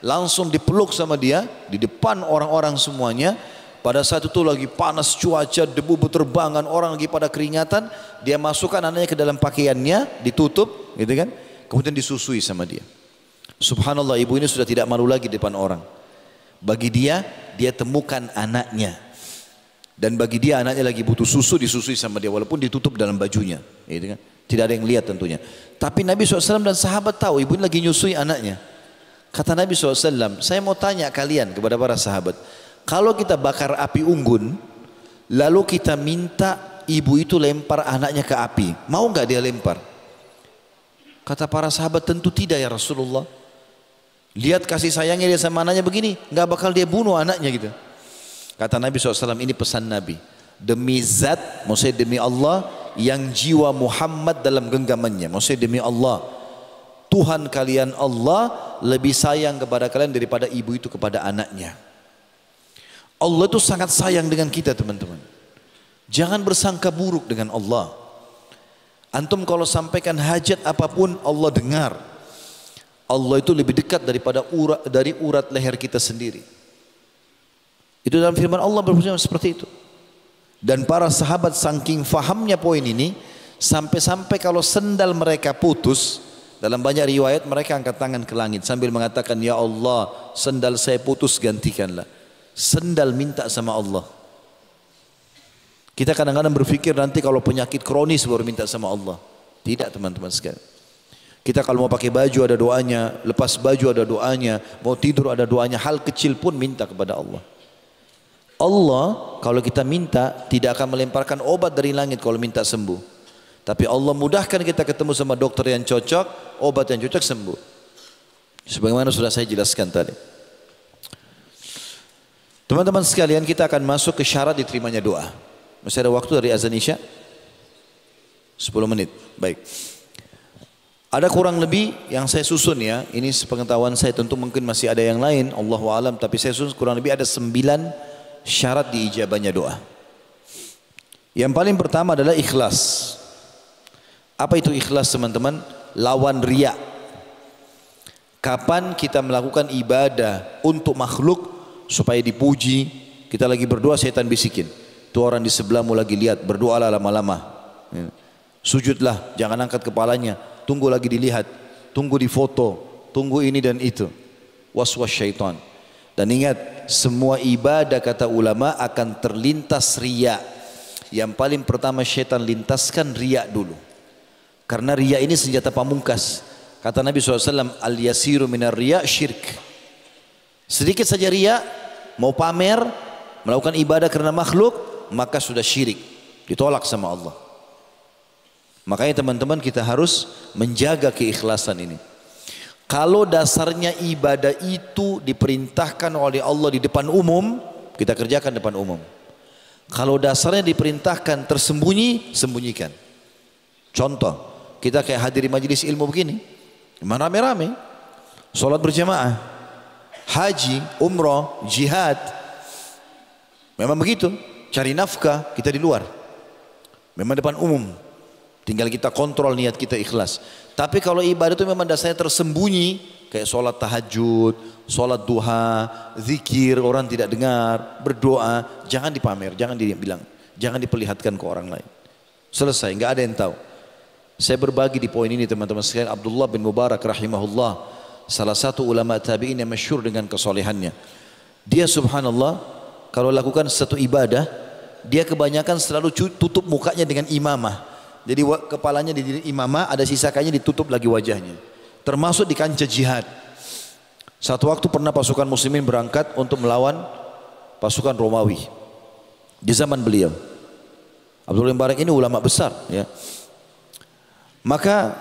langsung dipeluk sama dia di depan orang-orang semuanya. Pada saat itu lagi panas cuaca, debu berterbangan, orang lagi pada keringatan. Dia masukkan anaknya ke dalam pakaiannya, ditutup, gitu kan? Kemudian disusui sama dia. Subhanallah, ibu ini sudah tidak malu lagi di depan orang. Bagi dia temukan anaknya. Dan bagi dia anaknya lagi butuh susu, disusui sama dia walaupun ditutup dalam bajunya, gitu kan? Tidak ada yang lihat tentunya. Tapi Nabi SAW dan sahabat tahu ibu ini lagi nyusui anaknya. Kata Nabi SAW, saya mau tanya kalian kepada para sahabat, kalau kita bakar api unggun, lalu kita minta ibu itu lempar anaknya ke api, mau nggak dia lempar? Kata para sahabat, tentu tidak ya Rasulullah. Lihat kasih sayangnya dia sama anaknya begini, nggak bakal dia bunuh anaknya gitu. Kata Nabi SAW, ini pesan Nabi, demi zat, maksudnya demi Allah yang jiwa Muhammad dalam genggamannya, maksudnya demi Allah, Tuhan kalian Allah lebih sayang kepada kalian daripada ibu itu kepada anaknya. Allah itu sangat sayang dengan kita teman-teman. Jangan bersangka buruk dengan Allah. Antum kalau sampaikan hajat apapun Allah dengar. Allah itu lebih dekat daripada urat leher kita sendiri. Itu dalam firman Allah berbunyi seperti itu. Dan para sahabat saking fahamnya poin ini, sampai-sampai kalau sendal mereka putus, dalam banyak riwayat mereka angkat tangan ke langit sambil mengatakan, ya Allah, sendal saya putus, gantikanlah. Sendal minta sama Allah. Kita kadang-kadang berpikir nanti kalau penyakit kronis baru minta sama Allah. Tidak teman-teman sekalian. Kita kalau mau pakai baju ada doanya, lepas baju ada doanya, mau tidur ada doanya, hal kecil pun minta kepada Allah. Allah kalau kita minta tidak akan melemparkan obat dari langit kalau minta sembuh. Tapi Allah mudahkan kita ketemu sama dokter yang cocok, obat yang cocok, sembuh. Sebagaimana sudah saya jelaskan tadi. Teman-teman sekalian, kita akan masuk ke syarat diterimanya doa. Masih ada waktu dari azan Isya? 10 menit. Baik. Ada kurang lebih yang saya susun ya. Ini sepengetahuan saya, tentu mungkin masih ada yang lain, Allahu a'lam, tapi saya susun kurang lebih ada 9 syarat diijabahnya doa. Yang paling pertama adalah ikhlas. Apa itu ikhlas teman-teman? Lawan riya. Kapan kita melakukan ibadah untuk makhluk supaya dipuji, kita lagi berdoa setan bisikin, tuh orang di sebelahmu lagi lihat, berdoalah lama-lama, sujudlah, jangan angkat kepalanya, tunggu lagi dilihat, tunggu di foto, tunggu ini dan itu, waswas syaitan. Dan ingat, semua ibadah kata ulama akan terlintas riya. Yang paling pertama syaitan lintaskan riya dulu. Karena riya ini senjata pamungkas. Kata Nabi SAW, al-yasiru minar riya syirk. Sedikit saja riya, mau pamer, melakukan ibadah karena makhluk, maka sudah syirik. Ditolak sama Allah. Makanya teman-teman kita harus menjaga keikhlasan ini. Kalau dasarnya ibadah itu diperintahkan oleh Allah di depan umum, kita kerjakan depan umum. Kalau dasarnya diperintahkan tersembunyi, sembunyikan. Contoh, kita kayak hadiri majelis ilmu begini, memang rame-rame, sholat berjamaah, haji, umrah, jihad, memang begitu. Cari nafkah, kita di luar, memang depan umum. Tinggal kita kontrol niat kita ikhlas. Tapi kalau ibadah itu memang dasarnya tersembunyi, kayak sholat tahajud, sholat duha, zikir, orang tidak dengar, berdoa, jangan dipamer, jangan dibilang, jangan diperlihatkan ke orang lain. Selesai, nggak ada yang tahu. Saya berbagi di poin ini teman-teman sekalian. Abdullah bin Mubarak rahimahullah, salah satu ulama tabi'in yang masyhur dengan kesolehannya. Dia subhanallah kalau lakukan satu ibadah, dia kebanyakan selalu tutup mukanya dengan imamah. Jadi kepalanya di imamah, ada sisa kainnya ditutup lagi wajahnya. Termasuk di kancah jihad. Satu waktu pernah pasukan muslimin berangkat untuk melawan pasukan Romawi di zaman beliau. Abdullah bin Mubarak ini ulama besar, ya. Maka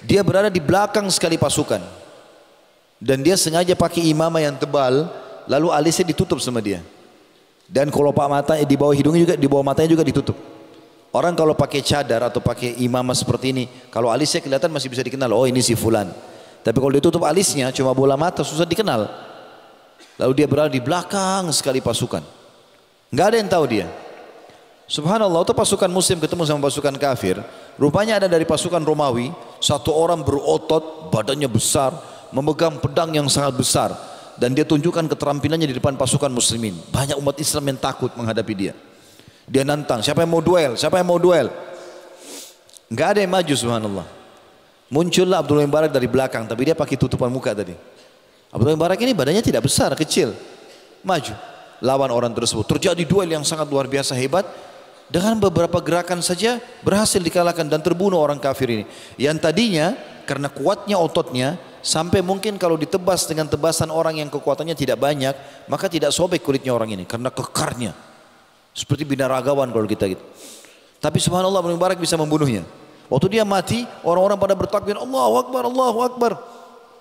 dia berada di belakang sekali pasukan, dan dia sengaja pakai imamah yang tebal, lalu alisnya ditutup sama dia. Dan kelopak mata di bawah hidungnya juga, di bawah matanya juga ditutup. Orang kalau pakai cadar atau pakai imamah seperti ini, kalau alisnya kelihatan masih bisa dikenal, oh ini si fulan. Tapi kalau ditutup alisnya, cuma bola mata, susah dikenal. Lalu dia berada di belakang sekali pasukan, nggak ada yang tahu dia. Subhanallah, itu pasukan muslim ketemu sama pasukan kafir. Rupanya ada dari pasukan Romawi satu orang berotot, badannya besar, memegang pedang yang sangat besar, dan dia tunjukkan keterampilannya di depan pasukan muslimin. Banyak umat Islam yang takut menghadapi dia. Dia nantang, siapa yang mau duel? Siapa yang mau duel? Nggak ada yang maju, subhanallah. Muncullah Abdullah bin Mubarak dari belakang, tapi dia pakai tutupan muka tadi. Abdullah bin Mubarak ini badannya tidak besar, kecil. Maju, lawan orang tersebut. Terjadi duel yang sangat luar biasa hebat. Dengan beberapa gerakan saja berhasil dikalahkan dan terbunuh orang kafir ini. Yang tadinya karena kuatnya ototnya, sampai mungkin kalau ditebas dengan tebasan orang yang kekuatannya tidak banyak, maka tidak sobek kulitnya orang ini karena kekarnya. Seperti binaragawan kalau kita gitu. Tapi subhanallah, Abdullah bin Mubarak bisa membunuhnya. Waktu dia mati, orang-orang pada bertakbir, Allahu Akbar, Allahu Akbar.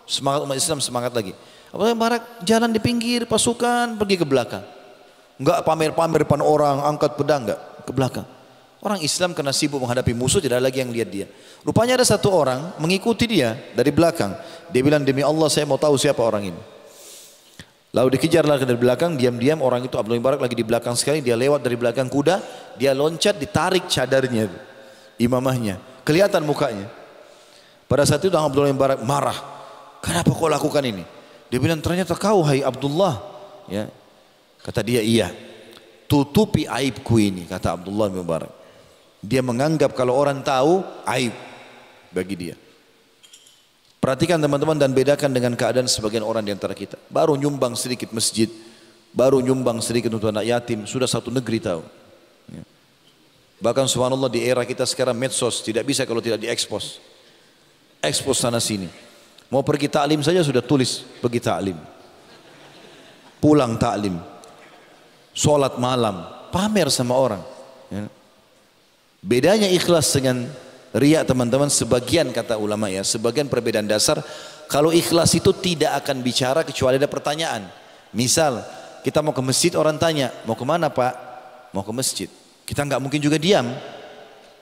Semangat umat Islam semangat lagi. Abdullah bin Mubarak jalan di pinggir pasukan, pergi ke belakang. Enggak pamer-pamer depan orang, angkat pedang, enggak, ke belakang. Orang Islam karena sibuk menghadapi musuh, tidak ada lagi yang lihat dia. Rupanya ada satu orang mengikuti dia dari belakang. Dia bilang, demi Allah saya mau tahu siapa orang ini. Lalu dikejar lagi dari belakang, diam-diam orang itu, Abdullah bin Mubarak lagi di belakang sekali, dia lewat dari belakang kuda, dia loncat, ditarik cadarnya, imamahnya, kelihatan mukanya. Pada saat itu Abdullah bin Mubarak marah, kenapa kau lakukan ini? Dia bilang, ternyata kau hai Abdullah, ya. Kata dia, iya, tutupi aibku ini, kata Abdullah bin Mubarak. Dia menganggap kalau orang tahu aib bagi dia. Perhatikan teman-teman dan bedakan dengan keadaan sebagian orang di antara kita. Baru nyumbang sedikit masjid, baru nyumbang sedikit untuk anak yatim, sudah satu negeri tahu. Ya. Bahkan subhanallah di era kita sekarang medsos tidak bisa kalau tidak diekspos. Ekspos sana sini. Mau pergi taklim saja sudah tulis pergi taklim. Pulang taklim. Sholat malam, pamer sama orang. Ya. Bedanya ikhlas dengan riya teman-teman, sebagian kata ulama ya, sebagian perbedaan dasar. Kalau ikhlas itu tidak akan bicara kecuali ada pertanyaan. Misal kita mau ke masjid, orang tanya, mau kemana Pak? Mau ke masjid. Kita nggak mungkin juga diam.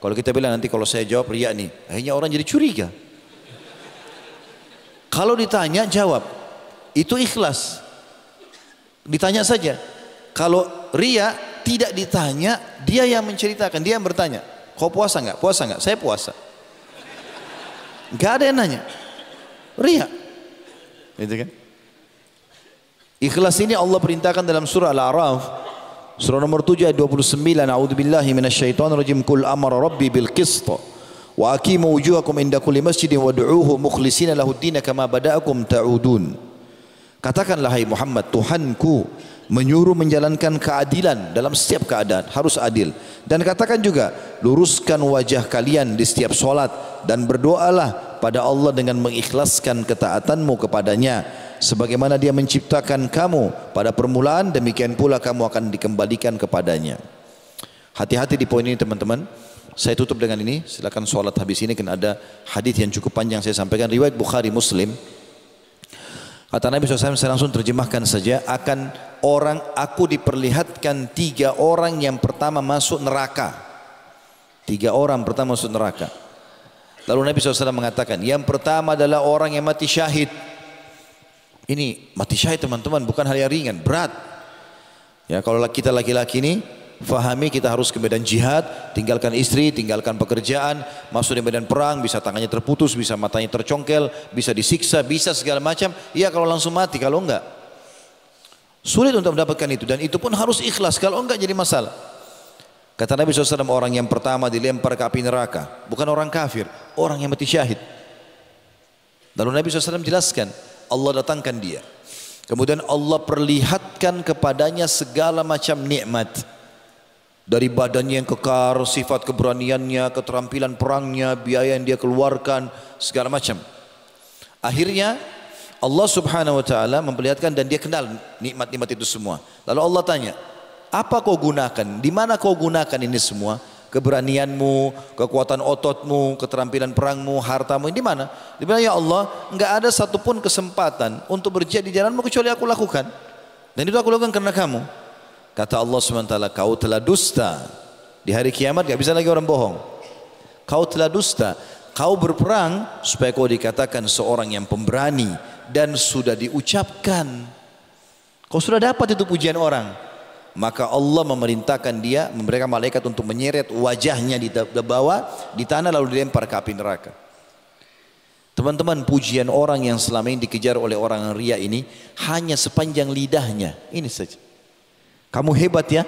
Kalau kita bilang nanti kalau saya jawab riya nih, akhirnya orang jadi curiga. Kalau ditanya jawab, itu ikhlas. Ditanya saja. Kalau riya tidak ditanya, dia yang menceritakan, dia yang bertanya. Kau puasa nggak? Puasa nggak? Saya puasa. Nggak ada yang nanya. Riya, gitu kan? Ikhlas ini Allah perintahkan dalam surah Al-A'raf, surah nomor 7 ayat 29. A'udzubillahi minasyaitonirrajim. Qul amara rabbi bil qist wa aqimu wujuhakum inda kulli masjidin wad'uuhu mukhlishina lahud-din kama bada'akum ta'udun. Katakanlah hai Muhammad, Tuhanku menyuruh menjalankan keadilan dalam setiap keadaan, harus adil. Dan katakan juga, luruskan wajah kalian di setiap solat dan berdoalah pada Allah dengan mengikhlaskan ketaatanmu kepadanya, sebagaimana Dia menciptakan kamu pada permulaan, demikian pula kamu akan dikembalikan kepadanya. Hati-hati di poin ini teman-teman. Saya tutup dengan ini, silakan solat habis ini, kan ada hadis yang cukup panjang saya sampaikan, riwayat Bukhari Muslim. Kata Nabi SAW, saya langsung terjemahkan saja, akan orang, aku diperlihatkan 3 orang yang pertama masuk neraka. 3 orang pertama masuk neraka. Lalu Nabi SAW mengatakan, yang pertama adalah orang yang mati syahid. Ini mati syahid teman-teman, bukan hal yang ringan, berat. Ya, kalau kita laki-laki ini, fahami kita harus ke medan jihad, tinggalkan istri, tinggalkan pekerjaan, masuk di medan perang, bisa tangannya terputus, bisa matanya tercongkel, bisa disiksa, bisa segala macam. Iya kalau langsung mati, kalau enggak sulit untuk mendapatkan itu, dan itu pun harus ikhlas, kalau enggak jadi masalah. Kata Nabi SAW, orang yang pertama dilempar ke api neraka bukan orang kafir, orang yang mati syahid. Lalu Nabi SAW jelaskan, Allah datangkan dia, kemudian Allah perlihatkan kepadanya segala macam nikmat, dari badannya yang kekar, sifat keberaniannya, keterampilan perangnya, biaya yang dia keluarkan, segala macam. Akhirnya Allah Subhanahu wa taala memperlihatkan dan dia kenal nikmat-nikmat itu semua. Lalu Allah tanya, apa kau gunakan? Di mana kau gunakan ini semua? Keberanianmu, kekuatan ototmu, keterampilan perangmu, hartamu, di mana? Di mana ya Allah? Enggak ada satupun kesempatan untuk berjihad di jalanmu kecuali aku lakukan. Dan itu aku lakukan karena kamu. Kata Allah SWT, kau telah dusta. Di hari kiamat enggak bisa lagi orang bohong. Kau telah dusta. Kau berperang supaya kau dikatakan seorang yang pemberani, dan sudah diucapkan. Kau sudah dapat itu pujian orang. Maka Allah memerintahkan dia, memberikan malaikat untuk menyeret wajahnya di bawah di tanah lalu dilempar ke api neraka. Teman-teman, pujian orang yang selama ini dikejar oleh orang yang ria ini hanya sepanjang lidahnya. Ini saja. Kamu hebat ya,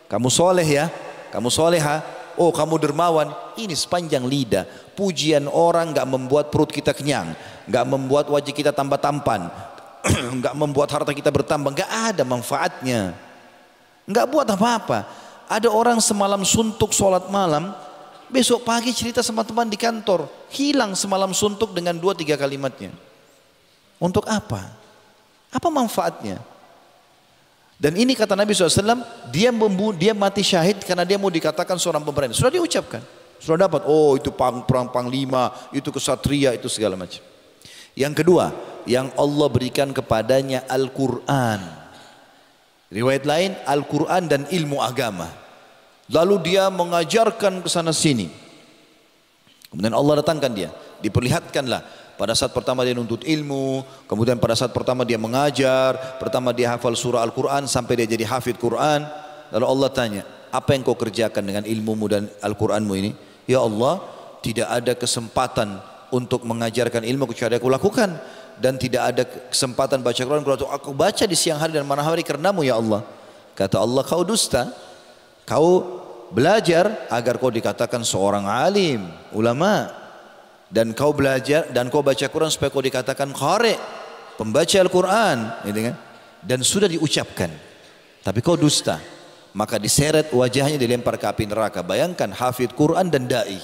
kamu soleh ya, kamu soleha, oh kamu dermawan. Ini sepanjang lidah. Pujian orang enggak membuat perut kita kenyang, enggak membuat wajah kita tambah tampan, enggak membuat harta kita bertambah, enggak ada manfaatnya. Enggak buat apa-apa. Ada orang semalam suntuk sholat malam, besok pagi cerita sama teman di kantor, hilang semalam suntuk dengan 2-3 kalimatnya. Untuk apa? Apa manfaatnya? Dan ini kata Nabi SAW, dia mati syahid karena dia mau dikatakan seorang pemberani. Sudah diucapkan, sudah dapat. Oh itu perang panglima, itu kesatria, itu segala macam. Yang kedua, yang Allah berikan kepadanya Al-Quran. Riwayat lain Al-Quran dan ilmu agama. Lalu dia mengajarkan ke sana sini. Kemudian Allah datangkan dia, diperlihatkanlah. Pada saat pertama dia nuntut ilmu, kemudian pada saat pertama dia mengajar, pertama dia hafal surah Al-Quran sampai dia jadi hafid Quran. Lalu Allah tanya, apa yang kau kerjakan dengan ilmumu dan Al-Quranmu ini? Ya Allah, tidak ada kesempatan untuk mengajarkan ilmu kecuali aku lakukan. Dan tidak ada kesempatan baca Quran kalau aku baca di siang hari dan malam hari karenamu ya Allah. Kata Allah, kau dusta. Kau belajar agar kau dikatakan seorang alim, ulama, dan kau belajar dan kau baca Quran supaya kau dikatakan qari, pembaca Al-Quran, gitu kan? Dan sudah diucapkan, tapi kau dusta. Maka diseret wajahnya, dilempar ke api neraka. Bayangkan hafid Quran dan dai.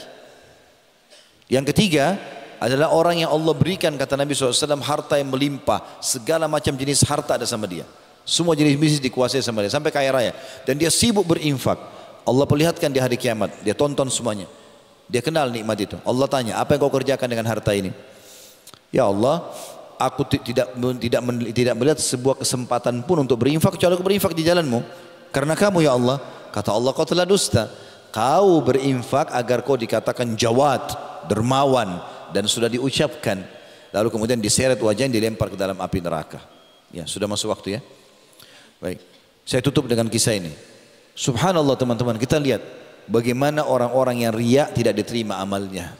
Yang ketiga adalah orang yang Allah berikan, kata Nabi SAW, harta yang melimpah. Segala macam jenis harta ada sama dia. Semua jenis bisnis dikuasai sama dia, sampai kaya raya. Dan dia sibuk berinfak. Allah perlihatkan di hari kiamat, dia tonton semuanya. Dia kenal nikmat itu. Allah tanya, apa yang kau kerjakan dengan harta ini? Ya Allah, aku tidak melihat sebuah kesempatan pun untuk berinfak kecuali aku berinfak di jalanmu. Karena kamu ya Allah. Kata Allah, kau telah dusta. Kau berinfak agar kau dikatakan jawad, dermawan, dan sudah diucapkan. Lalu kemudian diseret wajahnya, dilempar ke dalam api neraka. Ya, sudah masuk waktu ya. Baik, saya tutup dengan kisah ini. Subhanallah teman-teman, kita lihat bagaimana orang-orang yang riya tidak diterima amalnya.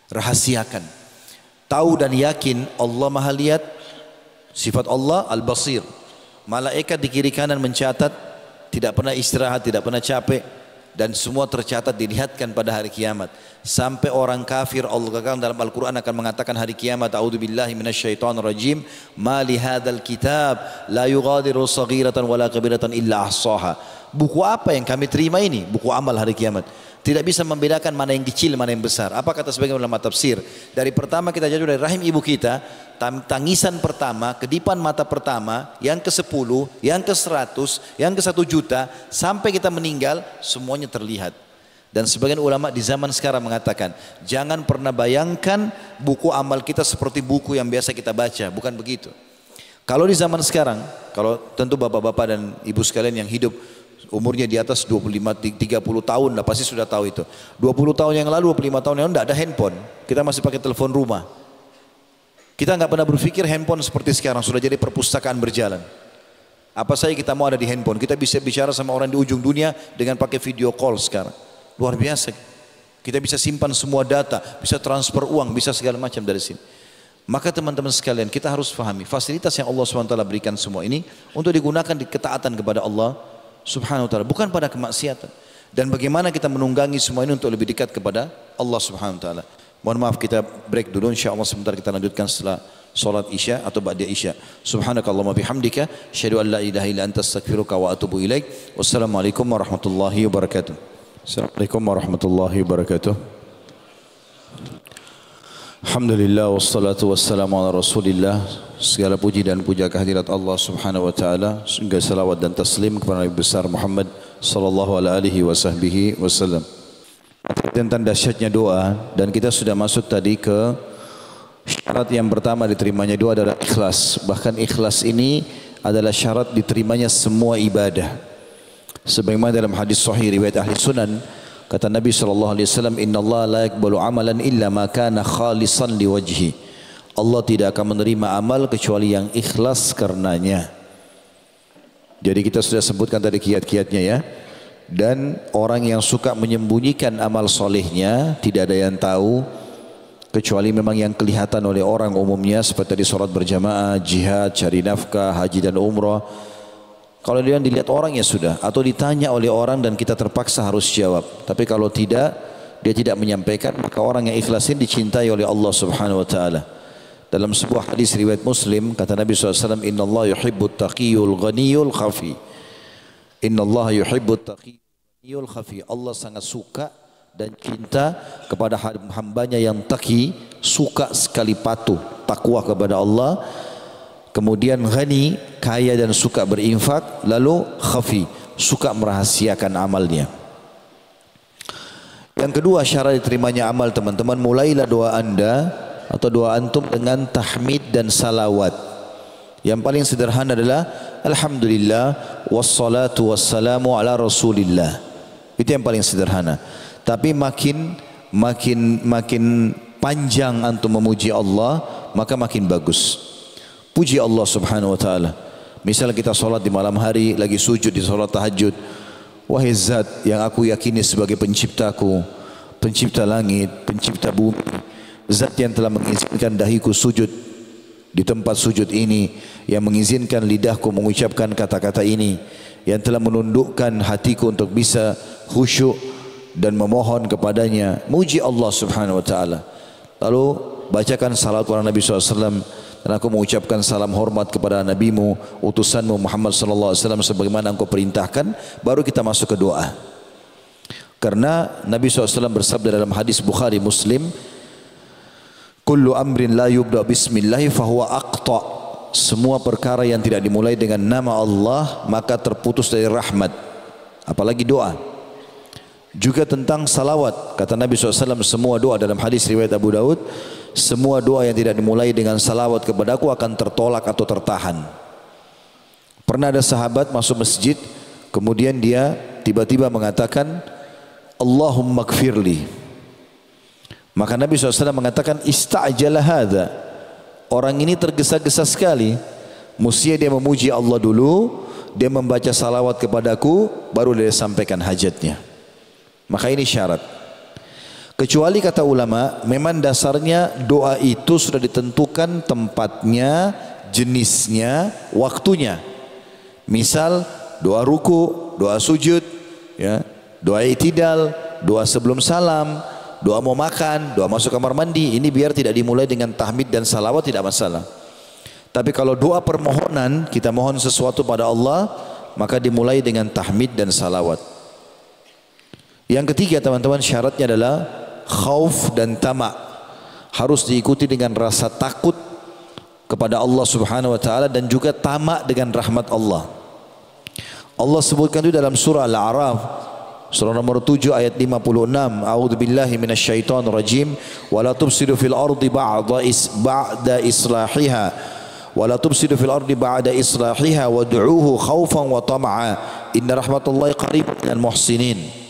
Rahasiakan, tahu dan yakin Allah Maha lihat. Sifat Allah Al-Basir. Malaikat di kiri kanan mencatat, tidak pernah istirahat, tidak pernah capek, dan semua tercatat dilihatkan pada hari kiamat. Sampai orang kafir, Allah katakan dalam Al-Quran akan mengatakan hari kiamat, a'udzubillahi minasyaitonirrajim, ma li hadzal kitab la yughadiru saghiratan wala kabiratan illa ahsaha. Buku apa yang kami terima ini? Buku amal hari kiamat. Tidak bisa membedakan mana yang kecil, mana yang besar. Apa kata sebagian ulama tafsir? Dari pertama kita jatuh dari rahim ibu kita, tangisan pertama, kedipan mata pertama, yang ke-10, yang ke-100, yang ke-1 juta, sampai kita meninggal, semuanya terlihat. Dan sebagian ulama di zaman sekarang mengatakan, jangan pernah bayangkan buku amal kita seperti buku yang biasa kita baca. Bukan begitu. Kalau di zaman sekarang, kalau tentu bapak-bapak dan ibu sekalian yang hidup umurnya di atas 25-30 tahun lah pasti sudah tahu itu. 20 tahun yang lalu, 25 tahun yang lalu tidak ada handphone. Kita masih pakai telepon rumah. Kita nggak pernah berpikir handphone seperti sekarang sudah jadi perpustakaan berjalan. Apa saja kita mau ada di handphone. Kita bisa bicara sama orang di ujung dunia dengan pakai video call sekarang. Luar biasa. Kita bisa simpan semua data, bisa transfer uang, bisa segala macam dari sini. Maka teman-teman sekalian, kita harus fahami fasilitas yang Allah SWT berikan semua ini untuk digunakan di ketaatan kepada Allah Subhanahu wa taala, bukan pada kemaksiatan. Dan bagaimana kita menunggangi semua ini untuk lebih dekat kepada Allah Subhanahu wa taala. Mohon maaf kita break dulu, insyaallah sebentar kita lanjutkan setelah salat Isya atau ba'da Isya. Subhanakallahumma bihamdika asyhadu an la ilaha illa anta astaghfiruka wa atubu ilaik. Wassalamualaikum warahmatullahi wabarakatuh. Assalamualaikum warahmatullahi wabarakatuh. Alhamdulillah wassalatu wassalamu ala Rasulillah. Segala puji dan puja kehadirat Allah Subhanahu wa taala. Segala salawat dan taslim kepada Nabi besar Muhammad sallallahu alaihi wasallam. Tentang dahsyatnya doa, dan kita sudah masuk tadi ke syarat yang pertama diterimanya doa adalah ikhlas. Bahkan ikhlas ini adalah syarat diterimanya semua ibadah. Sebagaimana dalam hadis sahih riwayat ahli sunan, kata Nabi SAW, Inna Allah la yakbalu amalan illa ma kana khalisan liwajhi. Allah tidak akan menerima amal kecuali yang ikhlas karenanya. Jadi kita sudah sebutkan tadi kiat-kiatnya ya. Dan orang yang suka menyembunyikan amal solehnya tidak ada yang tahu kecuali memang yang kelihatan oleh orang umumnya, seperti tadi sholat berjamaah, jihad, cari nafkah, haji dan umrah. Kalau dia dilihat orang ya sudah, atau ditanya oleh orang dan kita terpaksa harus jawab. Tapi kalau tidak, dia tidak menyampaikan, maka orang yang ikhlas ini dicintai oleh Allah Subhanahu wa taala. Dalam sebuah hadis riwayat Muslim, kata Nabi SAW, Inna Allah yuhibbut taqiyul ghaniyul khafi. Inna Allah yuhibbut taqiyul khafi. Allah sangat suka dan cinta kepada hambanya yang taqi, suka sekali patuh, takwa kepada Allah. Kemudian ghani, kaya dan suka berinfak. Lalu khafi, suka merahasiakan amalnya. Yang kedua syarat diterimanya amal teman-teman, mulailah doa anda atau doa antum dengan tahmid dan salawat. Yang paling sederhana adalah Alhamdulillah wassalatu wassalamu ala Rasulillah. Itu yang paling sederhana. Tapi makin panjang antum memuji Allah, maka makin bagus. Puji Allah Subhanahu wa taala. Misal kita salat di malam hari, lagi sujud di salat tahajud. Wahai Zat yang aku yakini sebagai penciptaku, pencipta langit, pencipta bumi, Zat yang telah mengizinkan dahiku sujud di tempat sujud ini, yang mengizinkan lidahku mengucapkan kata-kata ini, yang telah menundukkan hatiku untuk bisa khusyuk dan memohon kepadanya. Muji Allah Subhanahu wa taala. Lalu bacakan salat kepada Nabi SAW, dan aku mengucapkan salam hormat kepada nabimu, utusanmu Muhammad sallallahu alaihi wasallam sebagaimana engkau perintahkan. Baru kita masuk ke doa. Karena Nabi SAW bersabda dalam hadis Bukhari Muslim, Kullu amrin la yubda bismillahi fahuwa aqta. Semua perkara yang tidak dimulai dengan nama Allah maka terputus dari rahmat. Apalagi doa. Juga tentang salawat. Kata Nabi SAW, semua doa dalam hadis riwayat Abu Daud, semua doa yang tidak dimulai dengan salawat kepadaku akan tertolak atau tertahan. Pernah ada sahabat masuk masjid, kemudian dia tiba-tiba mengatakan, Allahumma gfirli. Maka Nabi SAW mengatakan, ista'jala hadha. Orang ini tergesa-gesa sekali. Mestinya dia memuji Allah dulu, dia membaca salawat kepadaku, baru dia sampaikan hajatnya. Maka ini syarat. Kecuali kata ulama, memang dasarnya doa itu sudah ditentukan tempatnya, jenisnya, waktunya. Misal doa ruku, doa sujud, ya, doa i'tidal, doa sebelum salam, doa mau makan, doa masuk kamar mandi. Ini biar tidak dimulai dengan tahmid dan salawat tidak masalah. Tapi kalau doa permohonan, kita mohon sesuatu pada Allah, maka dimulai dengan tahmid dan salawat. Yang ketiga teman-teman, syaratnya adalah khauf dan tamak. Harus diikuti dengan rasa takut kepada Allah Subhanahu wa taala dan juga tamak dengan rahmat Allah. Allah sebutkan itu dalam surah Al-A'raf, surah nomor 7 ayat 56. A'udzubillahi minasyaitonir rajim. Wala tufsidu fil ardi ba'da islahiha. Wala tufsidu fil ardi ba'da islahiha wad'uuhu khaufan wa tam'a. Inna rahmatullahi qaribun minal muhsinin.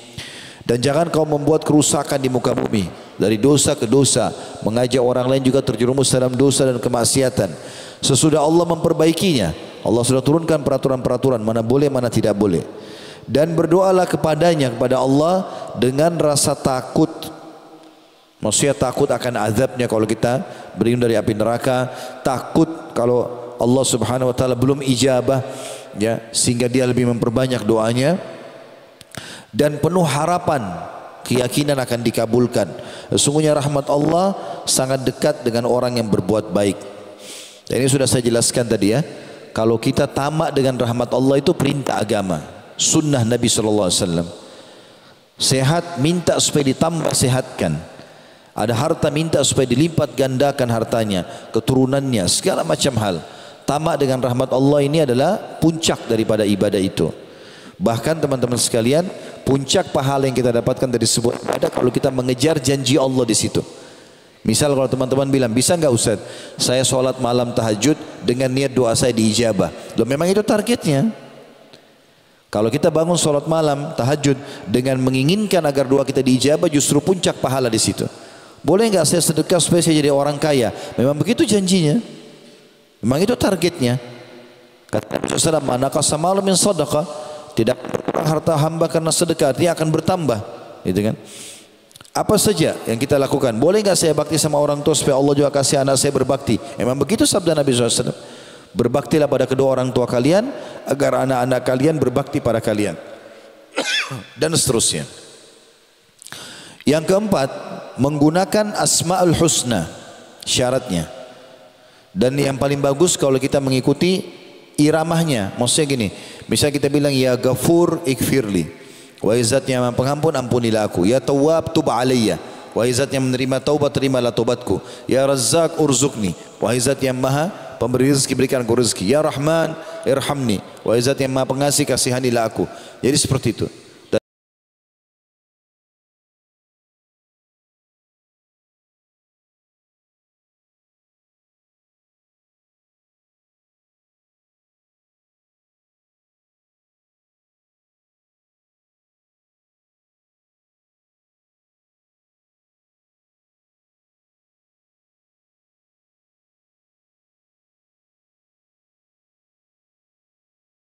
Dan jangan kau membuat kerusakan di muka bumi dari dosa ke dosa, mengajak orang lain juga terjerumus dalam dosa dan kemaksiatan. Sesudah Allah memperbaikinya, Allah sudah turunkan peraturan-peraturan mana boleh mana tidak boleh. Dan berdoalah kepadanya, kepada Allah dengan rasa takut. Maksudnya takut akan azabnya kalau kita berlindung dari api neraka, takut kalau Allah Subhanahu wa taala belum ijabah, ya, sehingga dia lebih memperbanyak doanya dan penuh harapan, keyakinan akan dikabulkan. Sesungguhnya rahmat Allah sangat dekat dengan orang yang berbuat baik. Dan ini sudah saya jelaskan tadi ya. Kalau kita tamak dengan rahmat Allah itu perintah agama, sunnah Nabi SAW. Sehat minta supaya ditambah sehatkan. Ada harta minta supaya dilipat gandakan hartanya, keturunannya, segala macam hal. Tamak dengan rahmat Allah ini adalah puncak daripada ibadah itu. Bahkan teman-teman sekalian, puncak pahala yang kita dapatkan dari sebuah ibadah kalau kita mengejar janji Allah di situ. Misal kalau teman-teman bilang, bisa enggak Ustaz, saya sholat malam tahajud dengan niat doa saya diijabah. Loh, memang itu targetnya. Kalau kita bangun sholat malam tahajud dengan menginginkan agar doa kita diijabah, justru puncak pahala di situ. Boleh enggak saya sedekah supaya saya jadi orang kaya? Memang begitu janjinya. Memang itu targetnya. Kata Nabi SAW, "Manaqasa malu min sadaqah." Tidak berkurang harta hamba karena sedekah, dia akan bertambah. Gitu kan? Apa saja yang kita lakukan? Boleh enggak saya bakti sama orang tua supaya Allah juga kasih anak saya berbakti? Memang begitu sabda Nabi SAW. Berbaktilah pada kedua orang tua kalian agar anak-anak kalian berbakti pada kalian. Dan seterusnya. Yang keempat, menggunakan Asmaul Husna, syaratnya. Dan yang paling bagus kalau kita mengikuti iramahnya. Maksudnya gini, misalnya kita bilang ya Ghafur ikfirli, wahai zat yang maha pengampun, ampunilah aku. Ya Tawwab tub alayya, wahai zat yang menerima taubat, terimalah taubatku. Ya Razzaq urzukni, wahai zat yang maha pemberi rezeki, berikan aku rezeki. Ya Rahman irhamni, wahai zat yang maha pengasih, kasihanilah aku. Jadi seperti itu.